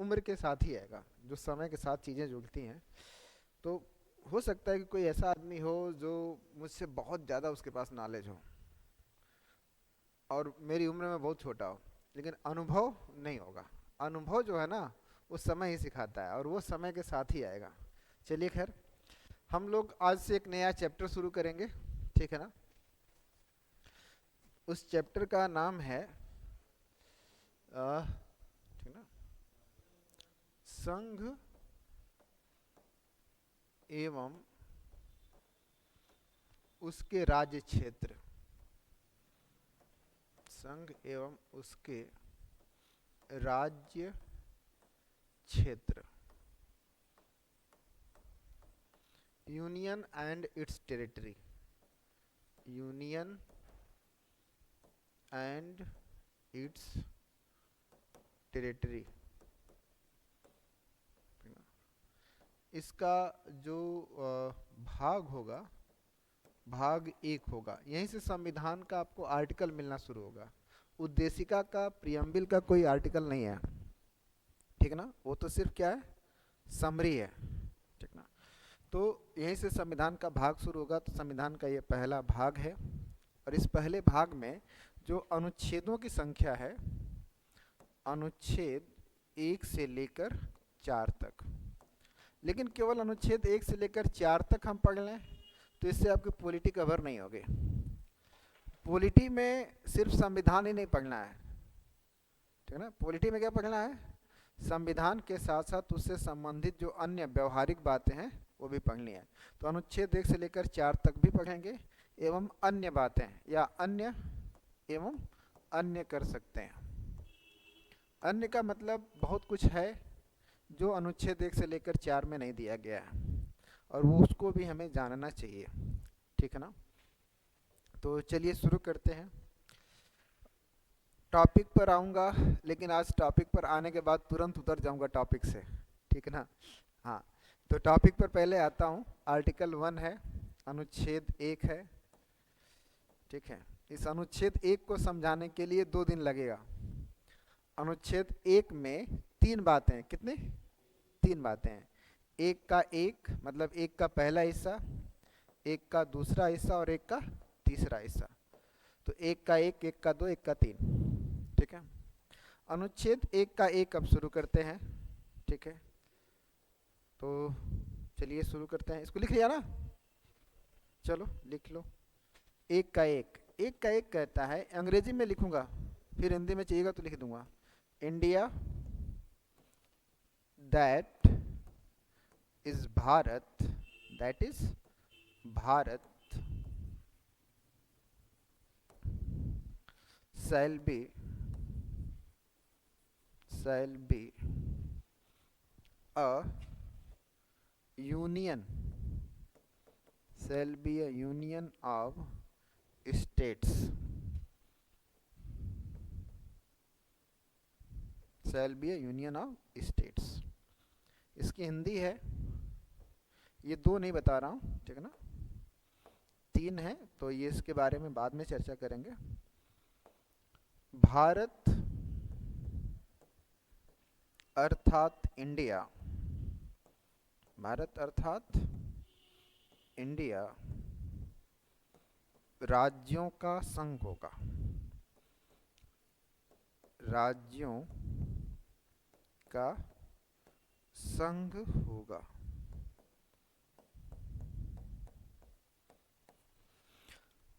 उम्र के साथ ही आएगा, जो समय के साथ चीज़ें जुड़ती हैं। तो हो सकता है कि कोई ऐसा आदमी हो जो मुझसे बहुत ज़्यादा उसके पास नॉलेज हो और मेरी उम्र में बहुत छोटा हो, लेकिन अनुभव नहीं होगा। अनुभव जो है ना, वो समय ही सिखाता है और वो समय के साथ ही आएगा। चलिए खैर, हम लोग आज से एक नया चैप्टर शुरू करेंगे, ठीक है ना। उस चैप्टर का नाम है ठीक ना, संघ एवं उसके राज्य क्षेत्र। संघ एवं उसके राज्य क्षेत्र, union and it's territory. Union and it's territory. इसका जो भाग होगा, भाग एक होगा, यहीं से संविधान का आपको आर्टिकल मिलना शुरू होगा। उद्देशिका का, प्रियम्बिल का कोई आर्टिकल नहीं है, ठीक ना। वो तो सिर्फ क्या है, समरी है, ठीक ना। तो यहीं से संविधान का भाग शुरू होगा। तो संविधान का ये पहला भाग है और इस पहले भाग में जो अनुच्छेदों की संख्या है, अनुच्छेद 1 से लेकर 4 तक। लेकिन केवल अनुच्छेद 1 से लेकर 4 तक हम पढ़ लें तो इससे आपकी पॉलिटी कवर नहीं होगी। पॉलिटी में सिर्फ संविधान ही नहीं पढ़ना है, ठीक है ना। पॉलिटी में क्या पढ़ना है, संविधान के साथ साथ उससे संबंधित जो अन्य व्यवहारिक बातें हैं वो भी पढ़नी है। तो अनुच्छेद 1 से लेकर 4 तक भी पढ़ेंगे, एवं अन्य बातें, या अन्य एवं अन्य कर सकते हैं। अन्य का मतलब बहुत कुछ है जो अनुच्छेद 1 से लेकर 4 में नहीं दिया गया है और वो उसको भी हमें जानना चाहिए, ठीक है ना। तो चलिए शुरू करते हैं। टॉपिक पर आऊँगा, लेकिन आज टॉपिक पर आने के बाद तुरंत उतर जाऊँगा टॉपिक से, ठीक है ना। हाँ, तो टॉपिक पर पहले आता हूँ। आर्टिकल 1 है, अनुच्छेद 1 है, ठीक है। इस अनुच्छेद 1 को समझाने के लिए 2 दिन लगेगा। अनुच्छेद 1 में 3 बातें हैं। कितने? 3 बातें हैं। एक का एक मतलब एक का पहला हिस्सा, एक का दूसरा हिस्सा और एक का तीसरा हिस्सा। तो एक का एक का दो, एक का 3, ठीक है। अनुच्छेद 1 का 1 अब शुरू करते हैं, ठीक है। तो चलिए शुरू करते हैं। इसको लिख लिया ना, चलो लिख लो। एक का एक कहता है, अंग्रेजी में लिखूंगा, फिर हिंदी में चाहिएगा तो लिख दूंगा। India that is Bharat, that is Bharat shall be a union, shall be a union of states, shall be a union of states। इसकी हिंदी है, ये 2 नहीं बता रहा हूँ, ठीक है ना, 3 है, तो ये इसके बारे में बाद में चर्चा करेंगे। भारत अर्थात इंडिया, भारत अर्थात इंडिया राज्यों का संघ होगा, राज्यों का संघ होगा।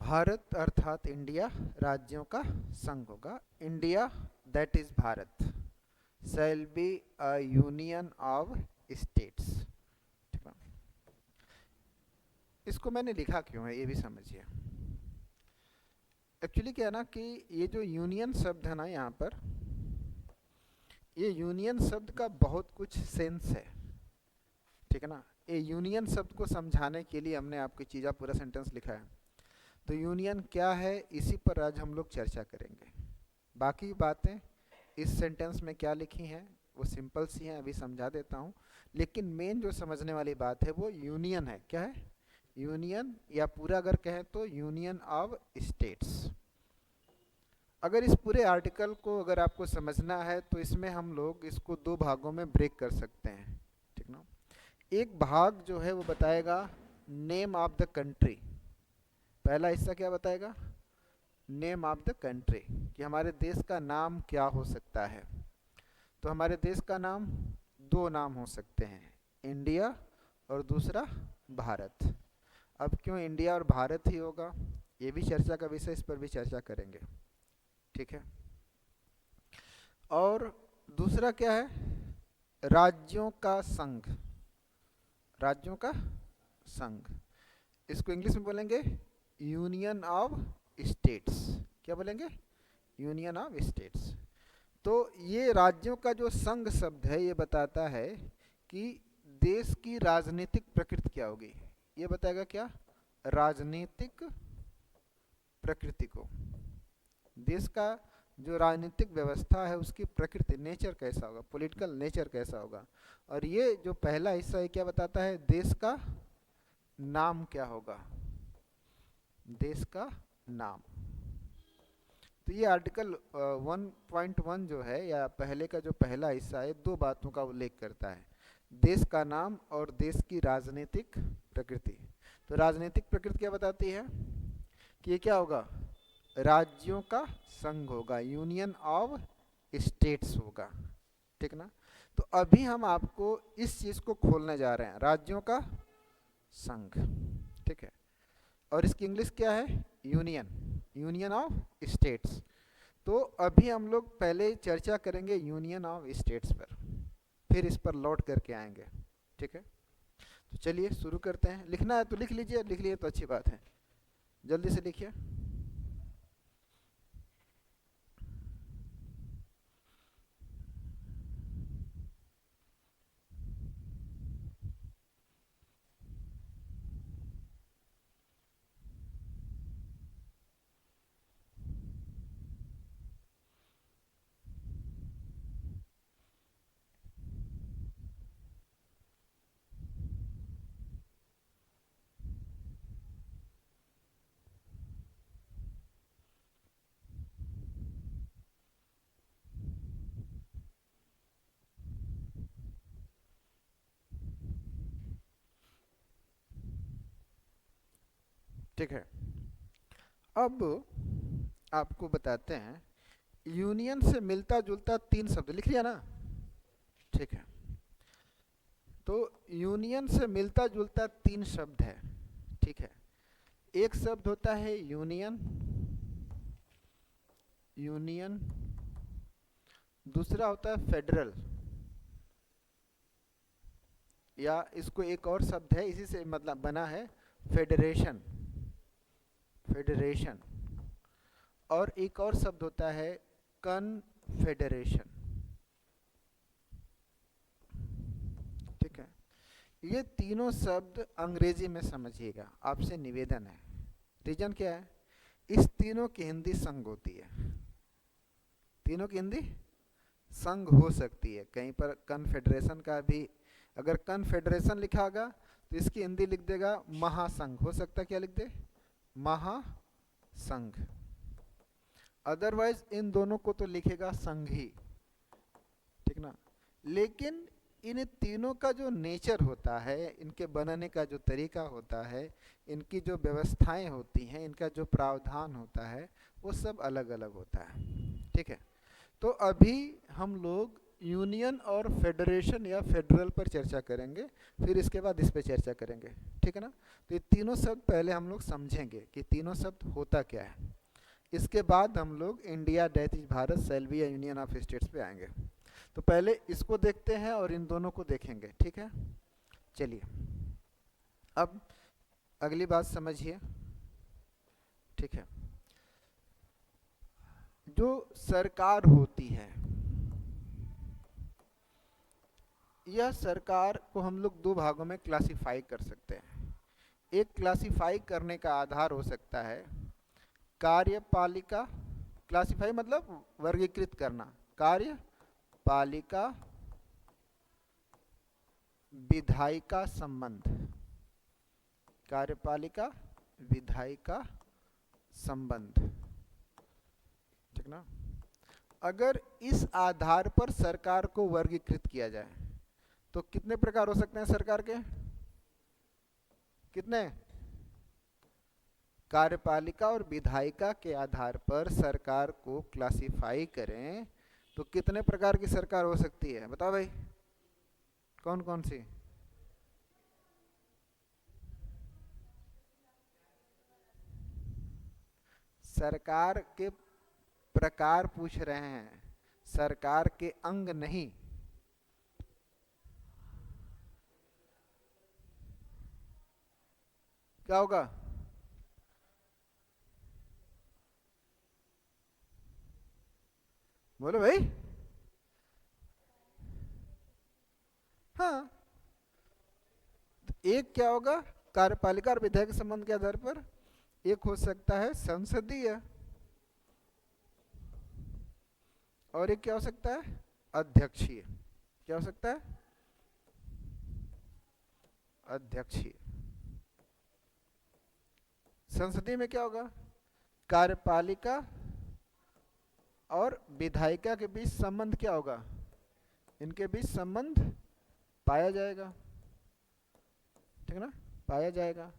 भारत अर्थात इंडिया राज्यों का संघ होगा। India that is Bharat shall be a union of states, ठीक है। इसको मैंने लिखा क्यों है ये भी समझिए। एक्चुअली क्या है ना कि ये जो यूनियन शब्द है ना, यहाँ पर ये यूनियन शब्द का बहुत कुछ सेंस है, ठीक है ना। ये यूनियन शब्द को समझाने के लिए हमने आपकी चीज़ा पूरा सेंटेंस लिखा है। तो यूनियन क्या है, इसी पर आज हम लोग चर्चा करेंगे। बाकी बातें इस सेंटेंस में क्या लिखी हैं वो सिंपल सी हैं, अभी समझा देता हूँ। लेकिन मेन जो समझने वाली बात है वो यूनियन है। क्या है? यूनियन, या पूरा अगर कहें तो यूनियन ऑफ स्टेट्स। अगर इस पूरे आर्टिकल को अगर आपको समझना है तो इसमें हम लोग इसको दो भागों में ब्रेक कर सकते हैं, ठीक ना। एक भाग जो है वो बताएगा नेम ऑफ द कंट्री। पहला हिस्सा क्या बताएगा? नेम ऑफ द कंट्री, कि हमारे देश का नाम क्या हो सकता है। तो हमारे देश का नाम दो नाम हो सकते हैं, इंडिया और दूसरा भारत। अब क्यों इंडिया और भारत ही होगा, ये भी चर्चा का विषय, इस पर भी चर्चा करेंगे, ठीक है। और दूसरा क्या है? राज्यों का संघ। राज्यों का संघ, इसको इंग्लिश में बोलेंगे यूनियन ऑफ स्टेट्स। क्या बोलेंगे? Union of states. तो ये राज्यों का जो संघ शब्द है ये बताता है कि देश की राजनीतिक प्रकृति क्या होगी। ये बताएगा क्या? राजनीतिक प्रकृति को, देश का जो राजनीतिक व्यवस्था है उसकी प्रकृति, नेचर कैसा होगा, पॉलिटिकल नेचर कैसा होगा। और ये जो पहला हिस्सा है क्या बताता है? देश का नाम क्या होगा, देश का नाम। तो ये आर्टिकल 1.1 जो है, या पहले का जो पहला हिस्सा है, दो बातों का उल्लेख करता है, देश का नाम और देश की राजनीतिक प्रकृति। तो राजनीतिक प्रकृति क्या बताती है? कि ये क्या होगा? राज्यों का संघ होगा, यूनियन ऑफ स्टेट्स होगा, ठीक ना। तो अभी हम आपको इस चीज को खोलने जा रहे हैं, राज्यों का संघ, ठीक है। और इसकी इंग्लिश क्या है? Union, union of states. तो अभी हम लोग पहले चर्चा करेंगे यूनियन ऑफ स्टेट्स पर, फिर इस पर लौट करके आएंगे, ठीक है। तो चलिए शुरू करते हैं। लिखना है तो लिख लीजिए, लिख लिए तो अच्छी बात है, जल्दी से लिखिए। ठीक है, अब आपको बताते हैं, यूनियन से मिलता जुलता तीन शब्द लिख लिया ना, ठीक है। तो यूनियन से मिलता जुलता तीन शब्द है, ठीक है। एक शब्द होता है यूनियन, यूनियन। दूसरा होता है फेडरल, या इसको एक और शब्द है इसी से मतलब बना है, फेडरेशन, फेडरेशन। और एक और शब्द होता है कन्फेडरेशन, ठीक है। ये तीनों शब्द अंग्रेजी में समझिएगा, आपसे निवेदन है। रीजन क्या है? इस तीनों की हिंदी संघ होती है, तीनों की हिंदी संघ हो सकती है। कहीं पर कन्फेडरेशन का भी, अगर कन्फेडरेशन लिखा होगा तो इसकी हिंदी लिख देगा महासंघ, हो सकता है क्या लिख दे? महासंघ। अदरवाइज इन दोनों को तो लिखेगा संघ ही, ठीक ना। लेकिन इन तीनों का जो नेचर होता है, इनके बनने का जो तरीका होता है, इनकी जो व्यवस्थाएं होती हैं, इनका जो प्रावधान होता है, वो सब अलग अलग होता है, ठीक है। तो अभी हम लोग यूनियन और फेडरेशन या फेडरल पर चर्चा करेंगे, फिर इसके बाद इस पर चर्चा करेंगे, ठीक है ना। तो ये तीनों शब्द पहले हम लोग समझेंगे कि तीनों शब्द होता क्या है। इसके बाद हम लोग India that is Bharat shall be a union of states पे आएंगे। तो पहले इसको देखते हैं और इन दोनों को देखेंगे, ठीक है। चलिए, अब अगली बात समझिए, ठीक है। जो सरकार होती है, यह सरकार को हम लोग दो भागों में क्लासिफाई कर सकते हैं। एक क्लासिफाई करने का आधार हो सकता है कार्यपालिका, क्लासिफाई मतलब वर्गीकृत करना, कार्यपालिका विधायिका संबंध, कार्यपालिका विधायिका संबंध, ठीक ठीक ना। अगर इस आधार पर सरकार को वर्गीकृत किया जाए तो कितने प्रकार हो सकते हैं सरकार के? कितने? कार्यपालिका और विधायिका के आधार पर सरकार को क्लासिफाई करें तो कितने प्रकार की सरकार हो सकती है? बताओ भाई, कौन कौन सी? सरकार के प्रकार पूछ रहे हैं, सरकार के अंग नहीं। क्या होगा? बोलो भाई। हाँ, तो एक क्या होगा? कार्यपालिका और विधायक संबंध के आधार पर एक हो सकता है संसदीय, और एक क्या हो सकता है? अध्यक्षीय। क्या हो सकता है? अध्यक्षीय। संसदीय में क्या होगा? कार्यपालिका और विधायिका के बीच संबंध क्या होगा? इनके बीच संबंध पाया जाएगा, ठीक ना, पाया जाएगा।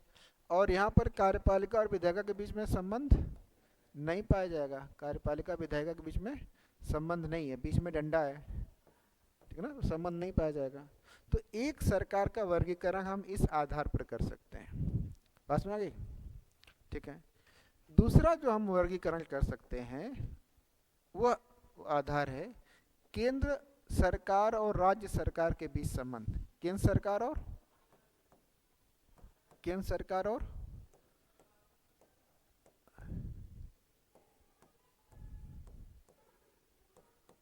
और यहाँ पर कार्यपालिका और विधायिका के बीच में संबंध नहीं पाया जाएगा, कार्यपालिका विधायिका के बीच में संबंध नहीं है, बीच में डंडा है, ठीक है ना, तो संबंध नहीं पाया जाएगा। तो एक सरकार का वर्गीकरण हम इस आधार पर कर सकते हैं। पास में आ गई? ठीक है। दूसरा जो हम वर्गीकरण कर सकते हैं वह आधार है केंद्र सरकार और राज्य सरकार के बीच संबंध। केंद्र सरकार और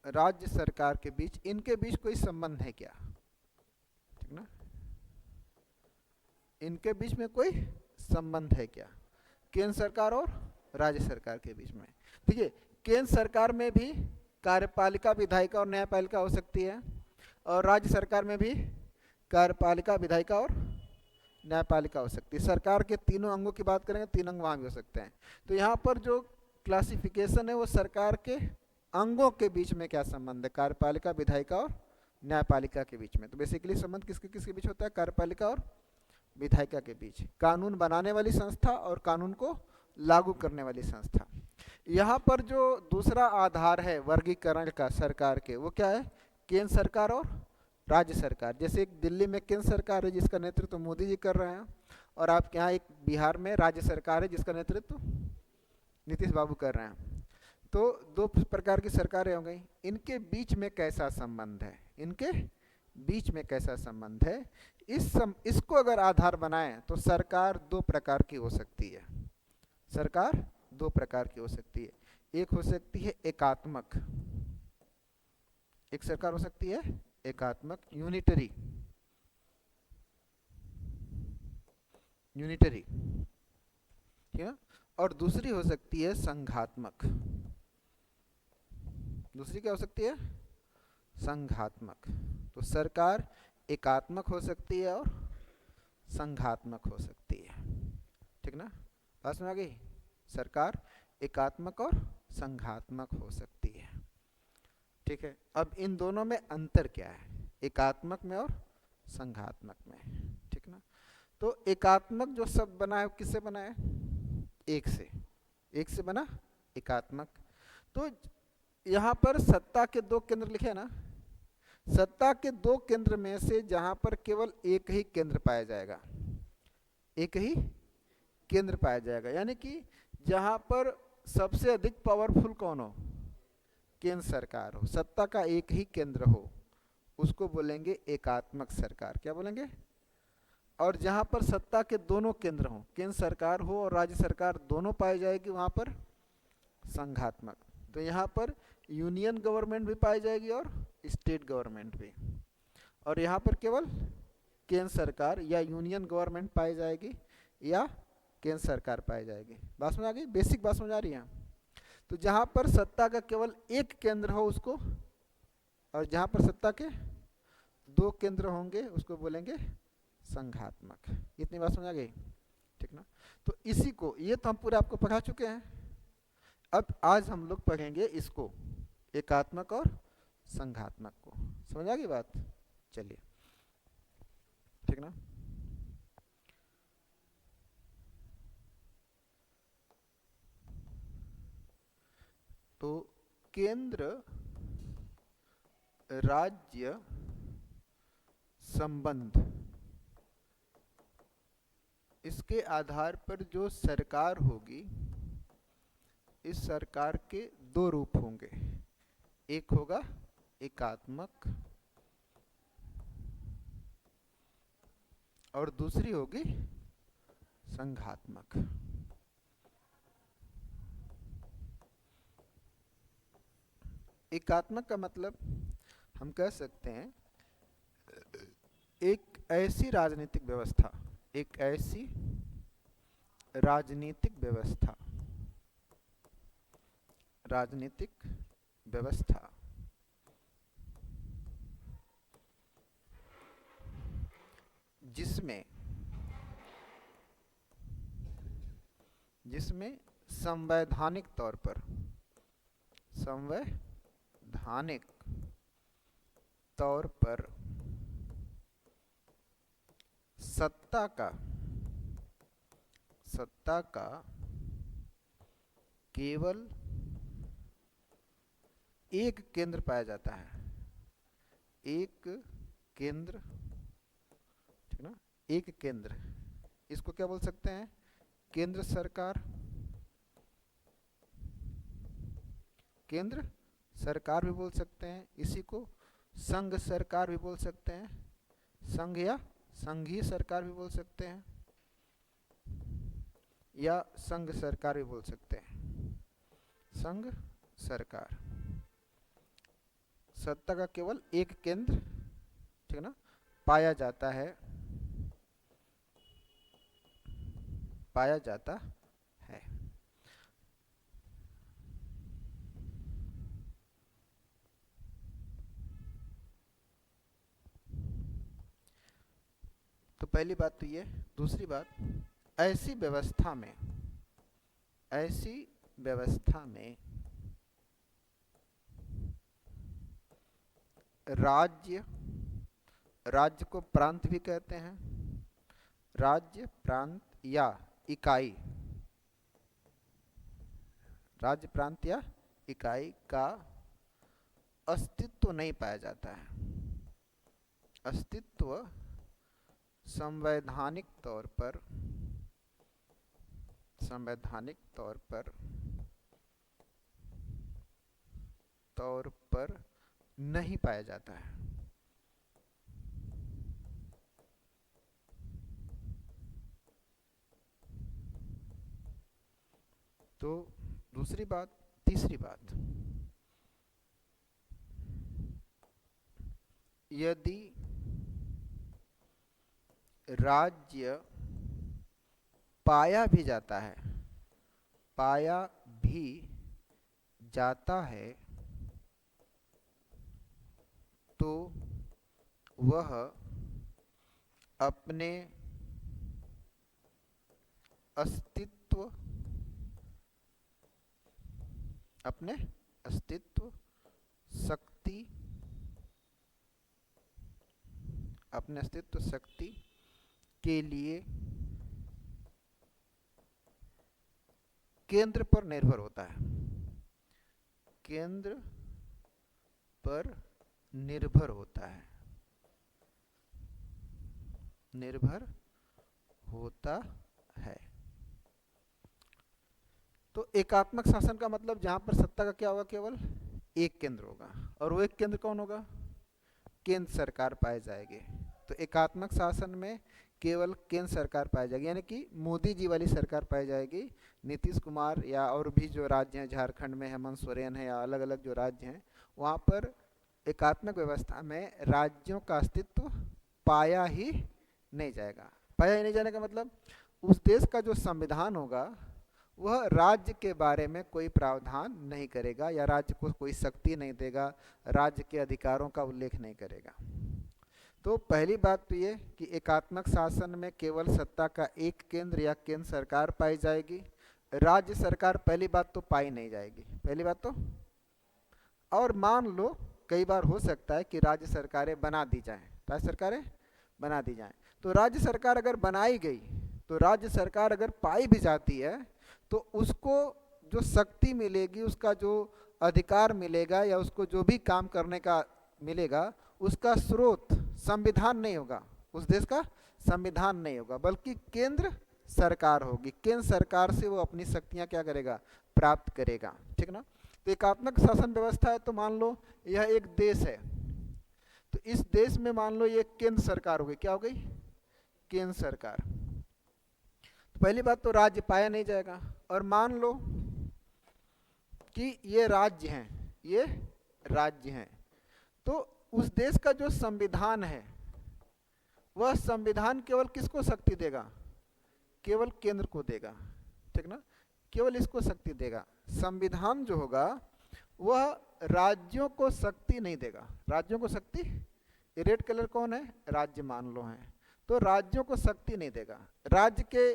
राज्य सरकार के बीच, इनके बीच कोई संबंध है क्या? ठीक ना, इनके बीच में कोई संबंध है क्या? केंद्र सरकार और राज्य सरकार के बीच में। देखिए, केंद्र सरकार में भी कार्यपालिका विधायिका और न्यायपालिका हो सकती है, और राज्य सरकार में भी कार्यपालिका विधायिका और न्यायपालिका हो सकती है। सरकार के तीनों अंगों की बात करेंगे, तीन अंग वहाँ भी हो सकते हैं। तो यहाँ पर जो क्लासिफिकेशन है वो सरकार के अंगों के बीच में क्या संबंध है, कार्यपालिका विधायिका और न्यायपालिका के बीच में। तो बेसिकली संबंध किसके किसके बीच होता है? कार्यपालिका और विधायिका के बीच। कानून बनाने वाली संस्था और कानून को लागू करने वाली संस्था। यहाँ पर जो दूसरा आधार है वर्गीकरण का सरकार के, वो क्या है? केंद्र सरकार और राज्य सरकार। जैसे एक दिल्ली में केंद्र सरकार है जिसका नेतृत्व मोदी जी कर रहे हैं, और आपके यहाँ एक बिहार में राज्य सरकार है जिसका नेतृत्व नीतीश बाबू कर रहे हैं। तो दो प्रकार की सरकारें हो गई। इनके बीच में कैसा संबंध है? इनके बीच में कैसा संबंध है? इसको अगर आधार बनाएं तो सरकार दो प्रकार की हो सकती है। सरकार दो प्रकार की हो सकती है। एक हो सकती है एकात्मक, एक सरकार हो सकती है एकात्मक, यूनिटरी, ठीक है। और दूसरी हो सकती है संघात्मक। दूसरी क्या हो सकती है? संघात्मक। तो सरकार एकात्मक हो सकती है और संघात्मक हो सकती है, ठीक ना। पास में आ गई? सरकार एकात्मक और संघात्मक हो सकती है, ठीक है। अब इन दोनों में अंतर क्या है, एकात्मक में और संघात्मक में, ठीक ना। तो एकात्मक जो शब्द बना है किससे बना है? एक से बना एकात्मक। तो यहाँ पर सत्ता के दो केंद्र लिखे ना, सत्ता के दो केंद्र में से जहां पर केवल एक ही केंद्र पाया जाएगा, एक ही केंद्र पाया जाएगा, यानी कि जहां पर सबसे अधिक पावरफुल कौन हो? केंद्र सरकार हो, सत्ता का एक ही केंद्र हो, उसको बोलेंगे एकात्मक सरकार। क्या बोलेंगे? और जहां पर सत्ता के दोनों केंद्र हो, केंद्र सरकार हो और राज्य सरकार दोनों पाई जाएगी, वहां पर संघात्मक। तो यहाँ पर यूनियन गवर्नमेंट भी पाई जाएगी और स्टेट गवर्नमेंट भी, और यहाँ पर केवल केंद्र सरकार या यूनियन गवर्नमेंट पाई जाएगी या केंद्र सरकार पाई जाएगी। बात समझ आ गई? बेसिक बात समझ आ रही है। तो जहाँ पर सत्ता का केवल एक केंद्र हो उसको, और जहाँ पर सत्ता के दो केंद्र होंगे उसको बोलेंगे संघात्मक। इतनी बात समझ आ गई, ठीक ना। तो इसी को, ये तो हम पूरे आपको पढ़ा चुके हैं। अब आज हम लोग पढ़ेंगे इसको, एकात्मक और संघात्मक को। समझ आ गई बात? चलिए, ठीक ना। तो केंद्र राज्य संबंध, इसके आधार पर जो सरकार होगी, इस सरकार के दो रूप होंगे। एक होगा एकात्मक और दूसरी होगी संघात्मक। एकात्मक का मतलब हम कह सकते हैं एक ऐसी राजनीतिक व्यवस्था, एक ऐसी राजनीतिक व्यवस्था, राजनीतिक व्यवस्था जिसमें जिसमें संवैधानिक तौर पर, संवैधानिक तौर पर सत्ता का केवल एक केंद्र पाया जाता है। एक केंद्र, ठीक ना, एक केंद्र। इसको क्या बोल सकते हैं? केंद्र सरकार। केंद्र सरकार भी बोल सकते हैं, इसी को संघ सरकार भी बोल सकते हैं, संघ या संघीय सरकार भी बोल सकते हैं, या संघ सरकार भी बोल सकते हैं। संघ सरकार, सत्ता का केवल एक केंद्र, ठीक ना, पाया जाता है, पाया जाता है। तो पहली बात तो ये। दूसरी बात, ऐसी व्यवस्था में, ऐसी व्यवस्था में राज्य, राज्य को प्रांत भी कहते हैं, राज्य, प्रांत या इकाई, राज्य, प्रांत या इकाई का अस्तित्व नहीं पाया जाता है। अस्तित्व संवैधानिक तौर पर, संवैधानिक तौर पर नहीं पाया जाता है। तो दूसरी बात। तीसरी बात, यदि राज्य पाया भी जाता है, पाया भी जाता है, तो वह अपने अस्तित्व, अपने अस्तित्व, शक्ति, अपने अस्तित्व शक्ति के लिए केंद्र पर निर्भर होता है। केंद्र पर निर्भर होता है, निर्भर होता है। तो एकात्मक शासन का मतलब जहां पर सत्ता का क्या होगा? केवल एक केंद्र होगा, और वो एक केंद्र कौन होगा? केंद्र सरकार पाई जाएगी। तो एकात्मक शासन में केवल केंद्र सरकार पाई जाएगी, यानी कि मोदी जी वाली सरकार पाई जाएगी। नीतीश कुमार या और भी जो राज्य हैं, झारखंड में हेमंत सोरेन है, या अलग अलग जो राज्य हैं, वहाँ पर एकात्मक व्यवस्था में राज्यों का अस्तित्व पाया ही नहीं जाएगा। पाया ही नहीं जाने का मतलब, उस देश का जो संविधान होगा वह राज्य के बारे में कोई प्रावधान नहीं करेगा, या राज्य को कोई शक्ति नहीं देगा, राज्य के अधिकारों का उल्लेख नहीं करेगा। तो पहली बात तो ये कि एकात्मक शासन में केवल सत्ता का एक केंद्र या केंद्र सरकार पाई जाएगी। राज्य सरकार पहली बात तो पाई नहीं जाएगी, पहली बात तो। और मान लो कई बार हो सकता है कि राज्य सरकारें बना दी जाएं, राज्य सरकारें बना दी जाएं, तो राज्य सरकार अगर बनाई गई, तो राज्य सरकार अगर पाई भी जाती है, तो उसको जो शक्ति मिलेगी, उसका जो अधिकार मिलेगा, या उसको जो भी काम करने का मिलेगा, उसका स्रोत संविधान नहीं होगा, उस देश का संविधान नहीं होगा, बल्कि केंद्र सरकार होगी। केंद्र सरकार से वो अपनी शक्तियां क्या करेगा, प्राप्त करेगा, ठीक ना। तो एकात्मक शासन व्यवस्था है, तो मान लो यह एक देश है, तो इस देश में मान लो ये केंद्र सरकार हो गई, क्या हो गई, केंद्र सरकार। तो पहली बात तो राज्य पाया नहीं जाएगा। और मान लो कि ये राज्य हैं, ये राज्य हैं, तो उस देश का जो संविधान है, वह संविधान केवल किसको शक्ति देगा, केवल केंद्र को देगा, ठीक ना, केवल इसको शक्ति देगा। संविधान जो होगा वह राज्यों को शक्ति नहीं देगा, राज्यों को शक्ति, ये रेड कलर कौन है, राज्य मान लो है, तो राज्यों को शक्ति नहीं देगा। राज्य के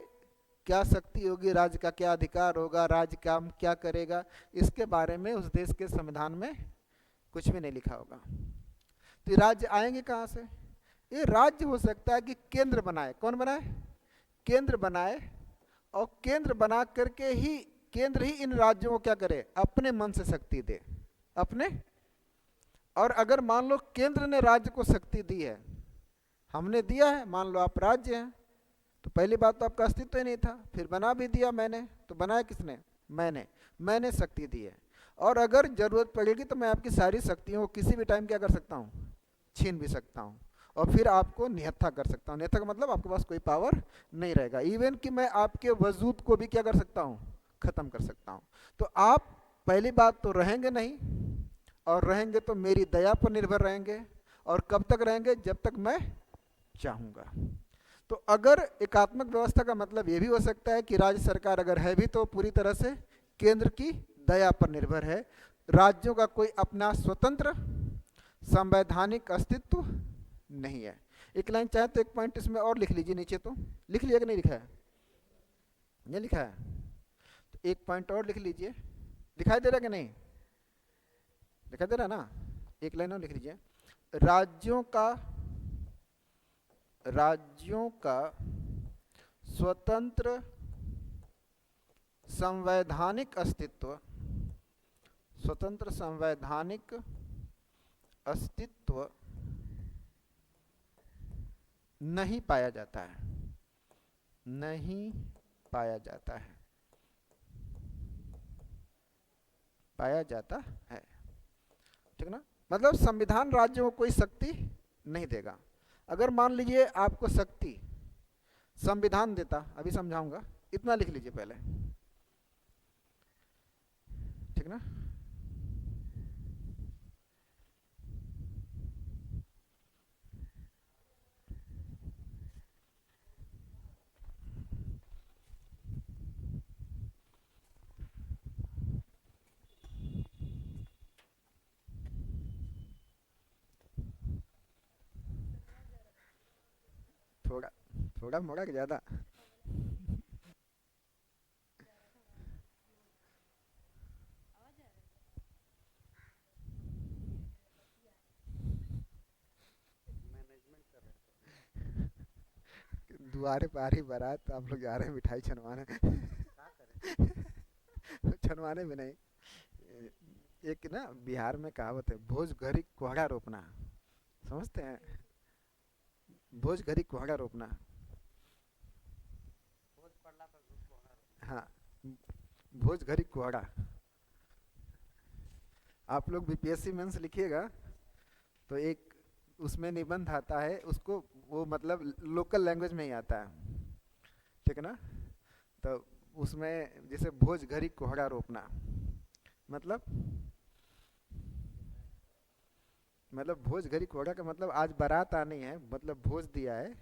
क्या शक्ति होगी, राज्य का क्या अधिकार होगा, राज्य काम क्या करेगा, इसके बारे में उस देश के संविधान में कुछ भी नहीं लिखा होगा। तो राज्य आएंगे कहाँ से, ये राज्य हो सकता है कि केंद्र बनाए, कौन बनाए, केंद्र बनाए, और केंद्र बना करके ही केंद्र ही इन राज्यों को क्या करे, अपने मन से शक्ति दे, अपने। और अगर मान लो केंद्र ने राज्य को शक्ति दी है, हमने दिया है, मान लो आप राज्य हैं, तो पहली बात तो आपका अस्तित्व ही नहीं था, फिर बना भी दिया मैंने, तो बनाया किसने, मैंने शक्ति दी है। और अगर जरूरत पड़ेगी तो मैं आपकी सारी शक्तियों को किसी भी टाइम क्या कर सकता हूँ, छीन भी सकता हूँ, और फिर आपको निहत्था कर सकता हूँ। निहत्था का मतलब आपके पास कोई पावर नहीं रहेगा, इवन कि मैं आपके वजूद को भी क्या कर सकता हूँ, खत्म कर सकता हूँ। तो आप पहली बात तो रहेंगे नहीं, और रहेंगे तो मेरी दया पर निर्भर रहेंगे, और कब तक रहेंगे, जब तक मैं चाहूँगा। तो अगर एकात्मक व्यवस्था का मतलब ये भी हो सकता है कि राज्य सरकार अगर है भी तो पूरी तरह से केंद्र की दया पर निर्भर है, राज्यों का कोई अपना स्वतंत्र संवैधानिक अस्तित्व नहीं है। एक लाइन चाहे तो एक पॉइंट इसमें और लिख लीजिए नीचे, तो लिख लिया कि नहीं लिखा है, ये लिखा है, तो एक पॉइंट और लिख लीजिए, दिखाई दे रहा कि नहीं, दिखाई दे रहा ना, एक लाइन और लिख लीजिए, राज्यों का स्वतंत्र संवैधानिक अस्तित्व, स्वतंत्र संवैधानिक अस्तित्व नहीं पाया जाता है, नहीं पाया जाता है, पाया जाता है, ठीक ना। मतलब संविधान राज्यों को कोई शक्ति नहीं देगा। अगर मान लीजिए आपको शक्ति संविधान देता, अभी समझाऊंगा, इतना लिख लीजिए पहले, ठीक ना। थोड़ा थोड़ा मोड़ा कि ज्यादा, दुआरे पारी बारात आप लोग जा रहे हैं मिठाई छनवाने छनवाने भी नहीं। एक ना बिहार में कहावत है, भोज घरी कोहड़ा रोपना, समझते हैं, भोज घरी कोहड़ा रोपना, हाँ, भोज घरी कोहड़ा। आप लोग बीपीएससी मेंस लिखिएगा तो एक उसमें निबंध आता है, उसको वो मतलब लोकल लैंग्वेज में ही आता है, ठीक है ना। तो उसमें जैसे भोज घरी कोहड़ा रोपना, मतलब भोज घरी कोहड़ा का मतलब आज बारात आनी है, मतलब भोज दिया है,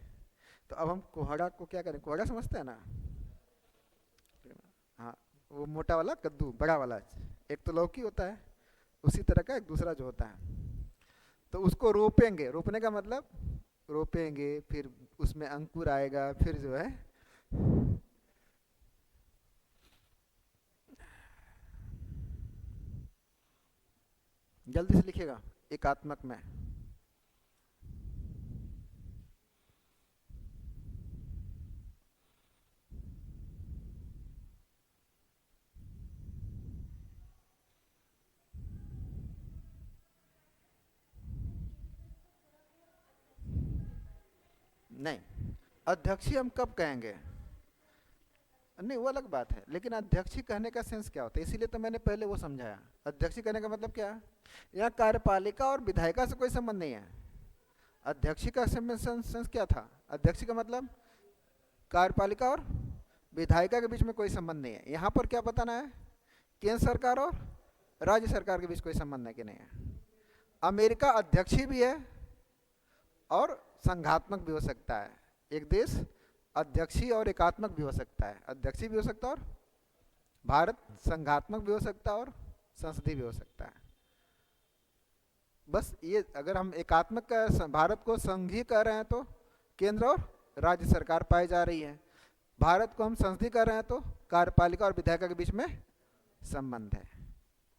तो अब हम कोहड़ा को क्या करें, कोहड़ा समझते हैं ना, हाँ, वो मोटा वाला कद्दू, बड़ा वाला, एक तो लौकी होता है, उसी तरह का एक दूसरा जो होता है, तो उसको रोपेंगे, रोपने का मतलब रोपेंगे, फिर उसमें अंकुर आएगा, फिर जो है जल्दी से लिखिएगा। एकात्मक में नहीं, अध्यक्षीय हम कब कहेंगे? नहीं, वो अलग बात है, लेकिन अध्यक्षीय कहने का सेंस क्या होता है, इसीलिए तो मैंने पहले वो समझाया। अध्यक्षीय कहने का मतलब क्या है? यहाँ कार्यपालिका और विधायिका से कोई संबंध नहीं है। अध्यक्षीय का सेंस क्या था? अध्यक्षीय का मतलब कार्यपालिका और विधायिका के बीच में कोई संबंध नहीं है। यहाँ पर क्या बताना है? केंद्र सरकार और राज्य सरकार के बीच कोई संबंध है कि नहीं है। अमेरिका अध्यक्षीय भी है और संघात्मक भी हो सकता है। एक देश अध्यक्षीय और एकात्मक भी हो सकता है, अध्यक्षीय भी हो सकता है और भारत संघात्मक भी हो सकता है और संसदीय भी हो सकता है। बस ये, अगर हम एकात्मक का भारत को संघीय कह रहे हैं तो केंद्र और राज्य सरकार पाई जा रही है, भारत को हम संसदीय कर रहे हैं तो कार्यपालिका और विधायिका के बीच में संबंध है।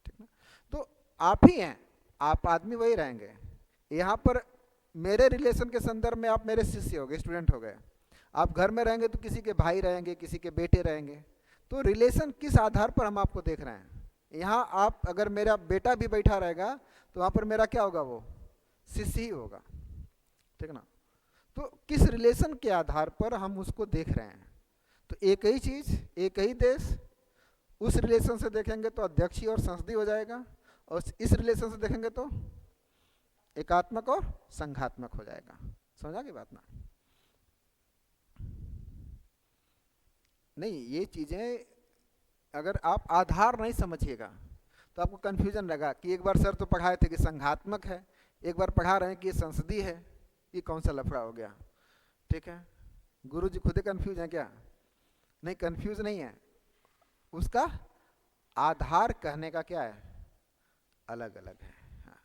ठीक ना? तो आप ही हैं, आप आदमी वही रहेंगे। यहाँ पर मेरे रिलेशन के संदर्भ में आप मेरे शिष्य हो गए, स्टूडेंट हो गए। आप घर में रहेंगे तो किसी के भाई रहेंगे, किसी के बेटे रहेंगे। तो रिलेशन किस आधार पर हम आपको देख रहे हैं? यहाँ आप, अगर मेरा बेटा भी बैठा रहेगा तो वहाँ पर मेरा क्या होगा? वो शिष्य ही होगा। ठीक ना? तो किस रिलेशन के आधार पर हम उसको देख रहे हैं? तो एक ही चीज़, एक ही देश, उस रिलेशन से देखेंगे तो अध्यक्षीय और संसदीय हो जाएगा, और इस रिलेशन से देखेंगे तो एकात्मक और संघात्मक हो जाएगा। समझा की बात ना? नहीं, ये चीज़ें अगर आप आधार नहीं समझिएगा तो आपको कन्फ्यूजन लगा कि एक बार सर तो पढ़ाए थे कि संघात्मक है, एक बार पढ़ा रहे हैं कि ये संसदीय है, ये कौन सा लफड़ा हो गया? ठीक है, गुरु जी खुद ही कन्फ्यूज हैं क्या? नहीं, कन्फ्यूज नहीं है, उसका आधार कहने का क्या है? अलग अलग है। हाँ।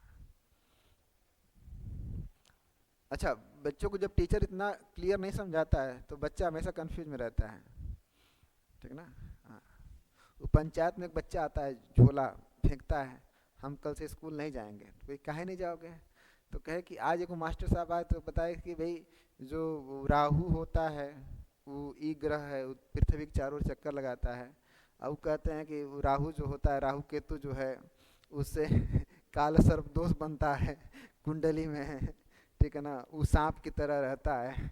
अच्छा, बच्चों को जब टीचर इतना क्लियर नहीं समझाता है तो बच्चा हमेशा कंफ्यूज में रहता है। ठीक ना? हाँ। वो पंचायत में एक बच्चा आता है, झोला फेंकता है, हम कल से स्कूल नहीं जाएंगे। तो भाई काहे नहीं जाओगे? तो कहे कि आज एक मास्टर साहब आए तो बताए कि भाई जो राहु होता है वो ई ग्रह है, वो पृथ्वी के चारों ओर चक्कर लगाता है। अब वो कहते हैं कि वो राहु जो होता है, राहु केतु जो है, उससे काला सर्प दोष बनता है कुंडली में। ठीक है ना? वो सांप की तरह रहता है।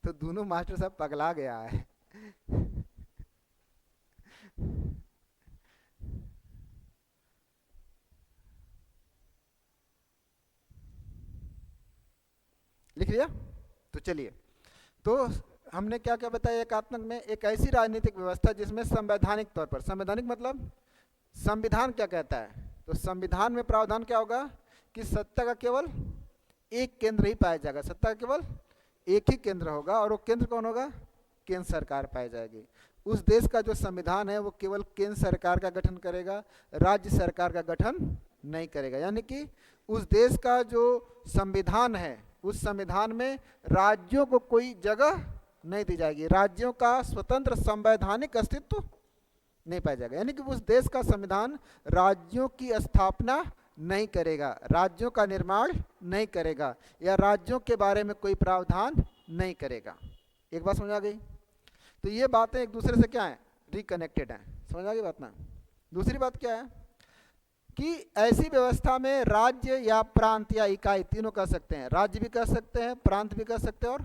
तो दोनों मास्टर साहब पगला गया है। लिख लिया? तो चलिए, तो हमने क्या क्या बताया एकात्मक में? एक ऐसी राजनीतिक व्यवस्था जिसमें संवैधानिक तौर पर, संवैधानिक मतलब संविधान क्या कहता है? तो संविधान में प्रावधान क्या होगा कि सत्ता का केवल एक केंद्र ही पाया जाएगा, सत्ता का केवल एक ही केंद्र होगा, और वो केंद्र कौन होगा? केंद्र सरकार पाई जाएगी। उस देश का जो संविधान है वो केवल केंद्र सरकार का गठन करेगा, राज्य सरकार का गठन नहीं करेगा। यानी कि उस देश का जो संविधान है, उस संविधान में राज्यों को कोई जगह नहीं दी जाएगी, राज्यों का स्वतंत्र संवैधानिक अस्तित्व नहीं पाया जाएगा। यानी कि उस देश का संविधान राज्यों की स्थापना नहीं करेगा, राज्यों का निर्माण नहीं करेगा, या राज्यों के बारे में कोई प्रावधान नहीं करेगा। एक बात समझ आ गई? तो ये बातें एक दूसरे से क्या है? रिकनेक्टेड हैं। समझ आ गई बात ना? दूसरी बात क्या है कि ऐसी व्यवस्था में राज्य या प्रांत या इकाई, तीनों कह सकते हैं, राज्य भी कह सकते हैं, प्रांत भी कह सकते हैं, और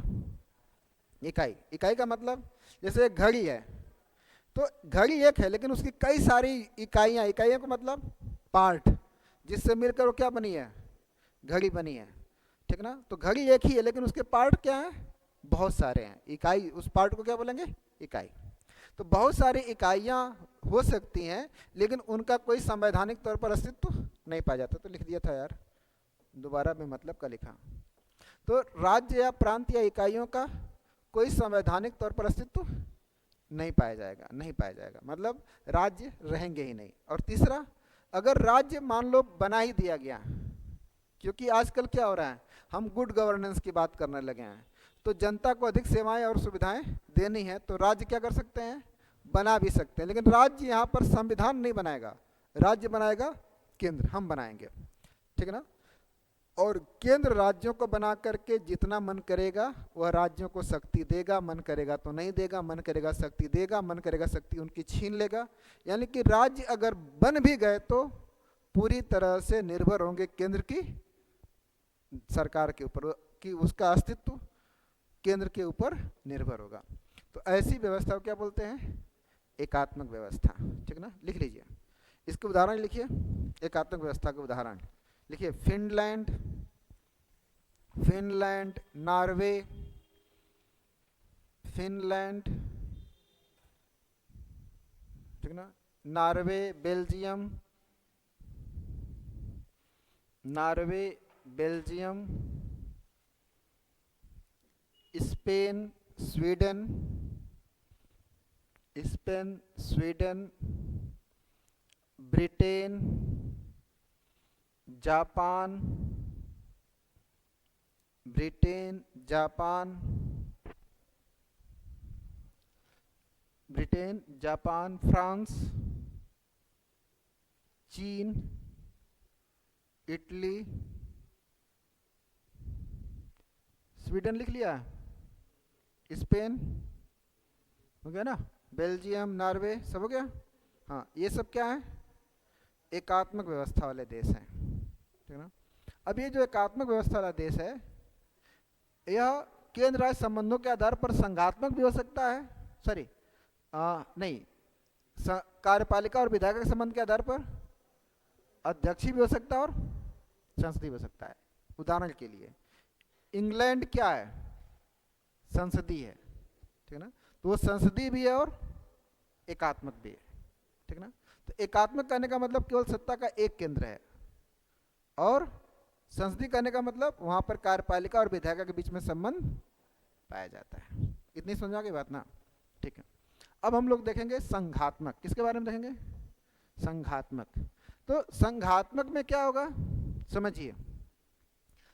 इकाई। इकाई का मतलब जैसे एक घड़ी है, तो घड़ी एक है लेकिन उसकी कई सारी इकाइयाँ, इकाइयों का मतलब पार्ट, जिससे मिलकर वो क्या बनी है? घड़ी बनी है। ठीक ना? तो घड़ी एक ही है लेकिन उसके पार्ट क्या है? बहुत सारे हैं। इकाई, उस पार्ट को क्या बोलेंगे? इकाई। तो बहुत सारी इकाइयाँ हो सकती हैं लेकिन उनका कोई संवैधानिक तौर पर अस्तित्व नहीं पाया जाता। तो लिख दिया था यार, दोबारा में मतलब का लिखा। तो राज्य या प्रांत या इकाइयों का कोई संवैधानिक तौर पर अस्तित्व नहीं पाया जाएगा, नहीं पाया जाएगा, मतलब राज्य रहेंगे ही नहीं। और तीसरा, अगर राज्य मान लो बना ही दिया गया, क्योंकि आजकल क्या हो रहा है, हम गुड गवर्नेंस की बात करने लगे हैं, तो जनता को अधिक सेवाएं और सुविधाएं देनी है, तो राज्य क्या कर सकते हैं? बना भी सकते हैं। लेकिन राज्य यहाँ पर संविधान नहीं बनाएगा, राज्य बनाएगा केंद्र, हम बनाएंगे। ठीक है ना। और केंद्र राज्यों को बना करके जितना मन करेगा वह राज्यों को शक्ति देगा, मन करेगा तो नहीं देगा, मन करेगा शक्ति देगा, मन करेगा शक्ति उनकी छीन लेगा। यानी कि राज्य अगर बन भी गए तो पूरी तरह से निर्भर होंगे केंद्र की सरकार के ऊपर, कि उसका अस्तित्व केंद्र के ऊपर निर्भर होगा। तो ऐसी व्यवस्था को क्या बोलते हैं? एकात्मक व्यवस्था। ठीक ना, लिख लीजिए इसके उदाहरण लिखिए। एकात्मक व्यवस्था के उदाहरण लिखिए। फिनलैंड, फिनलैंड, नॉर्वे, फिनलैंड, ठीक ना, Norway, Belgium, Norway, Belgium, Spain, Sweden, Spain, Sweden, Britain, Japan, Britain, Japan, Britain, Japan, France, चीन, इटली, स्वीडन लिख लिया, स्पेन हो गया ना, बेल्जियम, नॉर्वे, सब हो गया। हाँ, ये सब क्या है? एकात्मक व्यवस्था वाले देश हैं। ठीक है ना। अब ये जो एकात्मक व्यवस्था वाला देश है, यह केंद्र राज्य संबंधों के आधार पर संघात्मक भी हो सकता है, सॉरी नहीं, कार्यपालिका और विधायक के संबंध के आधार पर अध्यक्षीय भी हो सकता है और संसदीय हो सकता है। उदाहरण के लिए इंग्लैंड क्या है? संसदीय है। ठीक है ना, तो वो संसदीय भी है और एकात्मक भी है। ठीक ना। तो एकात्मक कहने का मतलब केवल सत्ता का एक केंद्र है, और संसदीय कहने का मतलब वहां पर कार्यपालिका और विधायिका के बीच में संबंध पाया जाता है। इतनी समझा के बात ना। ठीक है, अब हम लोग देखेंगे संघात्मक। किसके बारे में देखेंगे? संघात्मक। तो संघात्मक में क्या होगा समझिए।